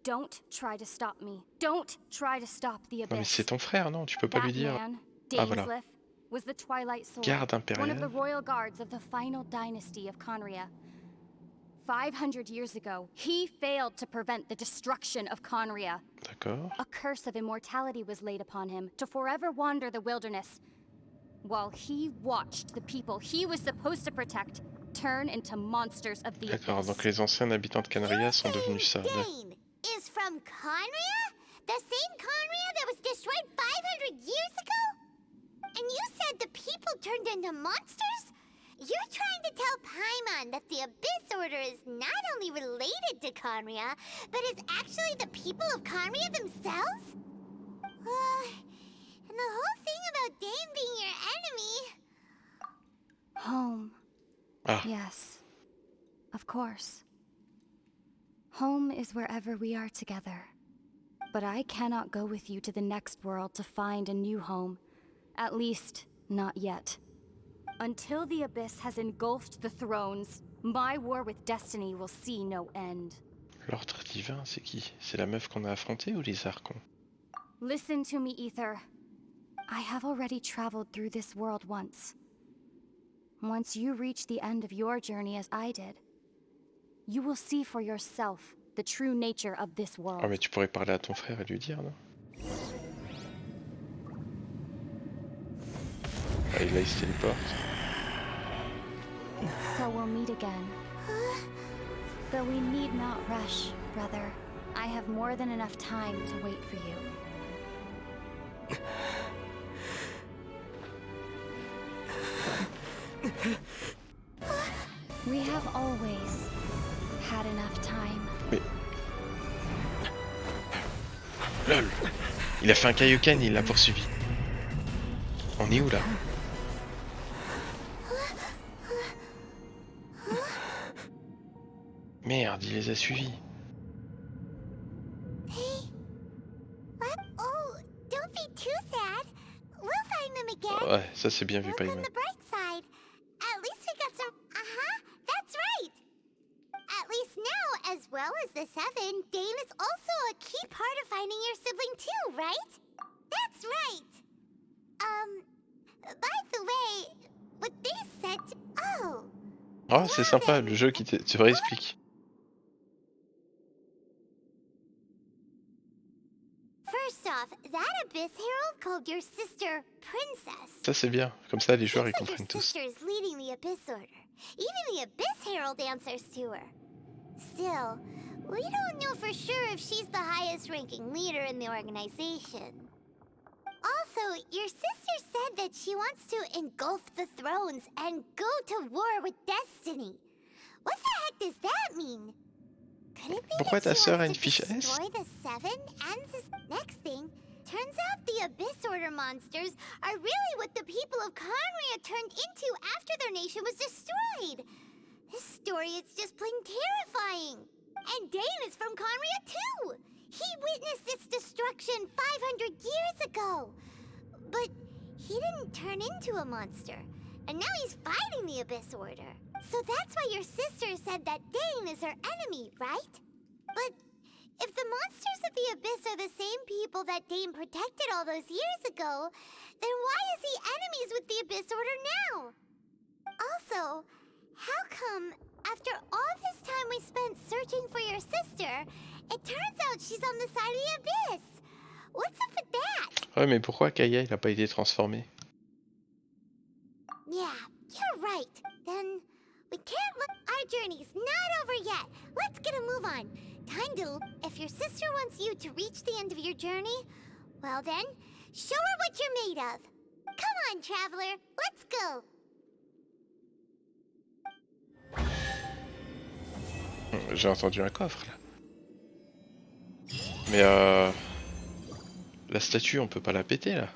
Don't try to stop me. Don't try to stop the Non mais abyss. c'est ton frère, non? Tu peux pas That lui dire. man, Ah voilà. Dainsleif, was the Twilight Sword, Garde one of the impériale. royal guards of the final dynasty of Conria. 500 years ago, he failed to prevent the destruction of Conria. D'accord. A curse of immortality was laid upon him to forever wander the wilderness, while he watched the people he was supposed to protect turn into monsters of the D'accord, abyss. donc les anciens habitants de Canria sont devenus ça. Dane is from Conria? The same Conria that was destroyed 500 years ago? And you said the people turned into monsters? You're trying to tell Paimon that the Abyss Order is not only related to Conria, but is actually the people of Conria themselves? And the whole thing about Dane being your enemy... Home. Ah. Yes. Of course. Home is wherever we are together. But I cannot go with you to the next world to find a new home. At least, not yet. Until the Abyss has engulfed the thrones, my war with destiny will see no end. L'ordre divin, c'est qui? C'est la meuf qu'on a affrontée ou les Archons? Listen to me, Ether. I have already traveled through this world once. Once you reach the end of your journey as I did, you will see for yourself the true nature of this world. Ah mais tu pourrais parler à ton frère et lui dire, non? Ah, là il se téléporte. So we'll meet again. Though we need not rush, brother. I have more than enough time to wait for you. We have always had enough time. Mais... LOL. Il a fait un Kaioken et il l'a poursuivi. On est où là? Merde, il les a suivis. Oh, don't be too sad. We'll find them again. Ouais, ça c'est bien vu, Look Paimon. on the bright side. At least we got some... that's right. At least now, as well as the Seven, Dane is also a key part of finding your sibling too, right? That's right. By the way, what they said... Oh. Oh, c'est sympa, le jeu qui te réexplique. First off, off, that Abyss Herald called your sister Princess. Ça c'est bien, comme ça les joueurs ils Seems like comprennent your tous. sister is leading the Abyss Order. Even the Abyss Herald answers to her. Still, we don't know for sure if she's the highest ranking leader in the organization. Also, your sister said that she wants to engulf the thrones and go to war with Destiny. What the heck does that mean? Could it be Pourquoi that ta she sœur a wants une to fiche S? destroy the Seven and the next thing? Turns out the Abyss Order monsters are really what the people of Conria turned into after their nation was destroyed. This story is just plain terrifying. And Dane is from Conria too. He witnessed its destruction 500 years ago. But he didn't turn into a monster. And now he's fighting the Abyss Order. So that's why your sister said that Dane is her enemy, right? But if the monsters of the Abyss are the same people that Dane protected all those years ago, then why is he enemies with the Abyss Order now? Also, how come, after all this time we spent searching for your sister, it turns out she's on the side of the Abyss? What's up with that? Ouais, mais pourquoi Kaya il a pas été transformé? Yeah, you're right. Then we can't look. Our journey's not over yet. Let's get a move on. Time to. If your sister wants you to reach the end of your journey, well then, show her what you're made of. Come on, traveler. Let's go. J'ai entendu un coffre là. Mais la statue on peut pas la péter là.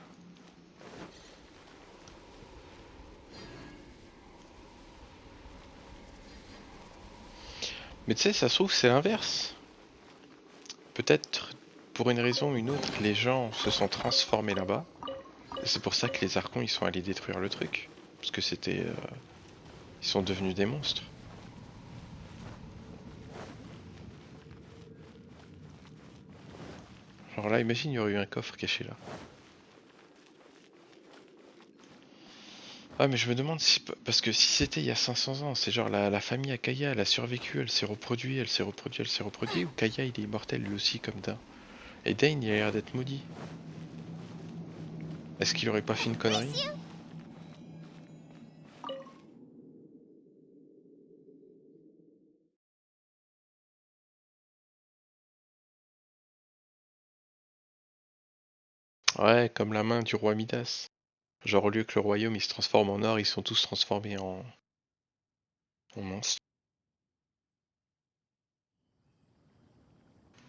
Mais tu sais, ça se trouve c'est l'inverse. Peut-être pour une raison ou une autre, les gens se sont transformés là-bas. Et c'est pour ça que les Archons ils sont allés détruire le truc. Parce que c'était... ils sont devenus des monstres. Alors là, imagine, il y aurait eu un coffre caché là. Ah mais je me demande si... Parce que si c'était il y a 500 ans, c'est genre la famille Akaya, elle a survécu, elle s'est reproduite, elle s'est reproduite, elle s'est reproduite, ou Kaya il est immortel lui aussi comme Dane. Et Dane il a l'air d'être maudit. Est-ce qu'il aurait pas fait une connerie? Ouais, comme la main du roi Midas. Genre au lieu que le royaume il se transforme en or, ils sont tous transformés en monstres.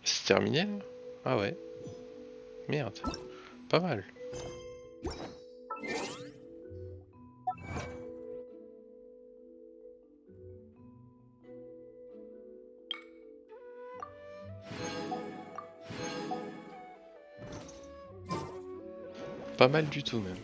C'est terminé là? Ah ouais. Merde. Pas mal. Pas mal du tout même.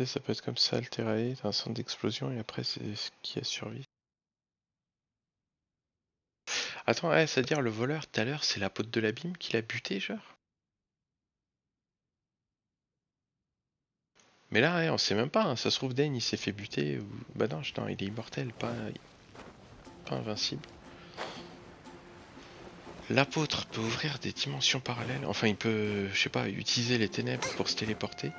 Ça peut être comme ça, altéré, un centre d'explosion et après c'est ce qui a survécu. Attends, ouais, c'est-à-dire le voleur tout à l'heure, c'est l'apôtre de l'abîme qui l'a buté, genre? Mais là, ouais, on sait même pas, hein, ça se trouve Dane il s'est fait buter ou... Bah non, il est immortel, pas invincible. L'apôtre peut ouvrir des dimensions parallèles, enfin il peut, je sais pas, utiliser les ténèbres pour se téléporter.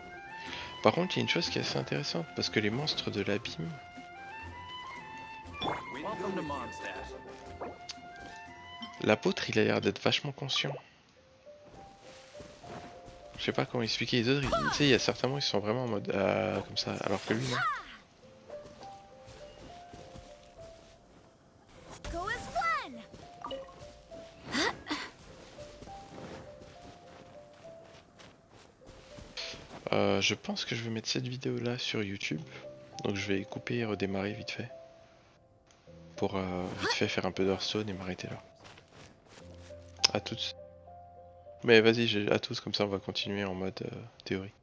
Par contre, il y a une chose qui est assez intéressante, parce que les monstres de l'abîme... L'apôtre, il a l'air d'être vachement conscient. Je sais pas comment expliquer les autres, tu sais, il y a certains ils sont vraiment en mode comme ça, alors que lui, non. Je pense que je vais mettre cette vidéo là sur YouTube, donc je vais couper et redémarrer vite fait. Pour vite fait faire un peu d'Hearthstone et m'arrêter là. À toutes. Mais vas-y, à tous, comme ça on va continuer en mode théorie.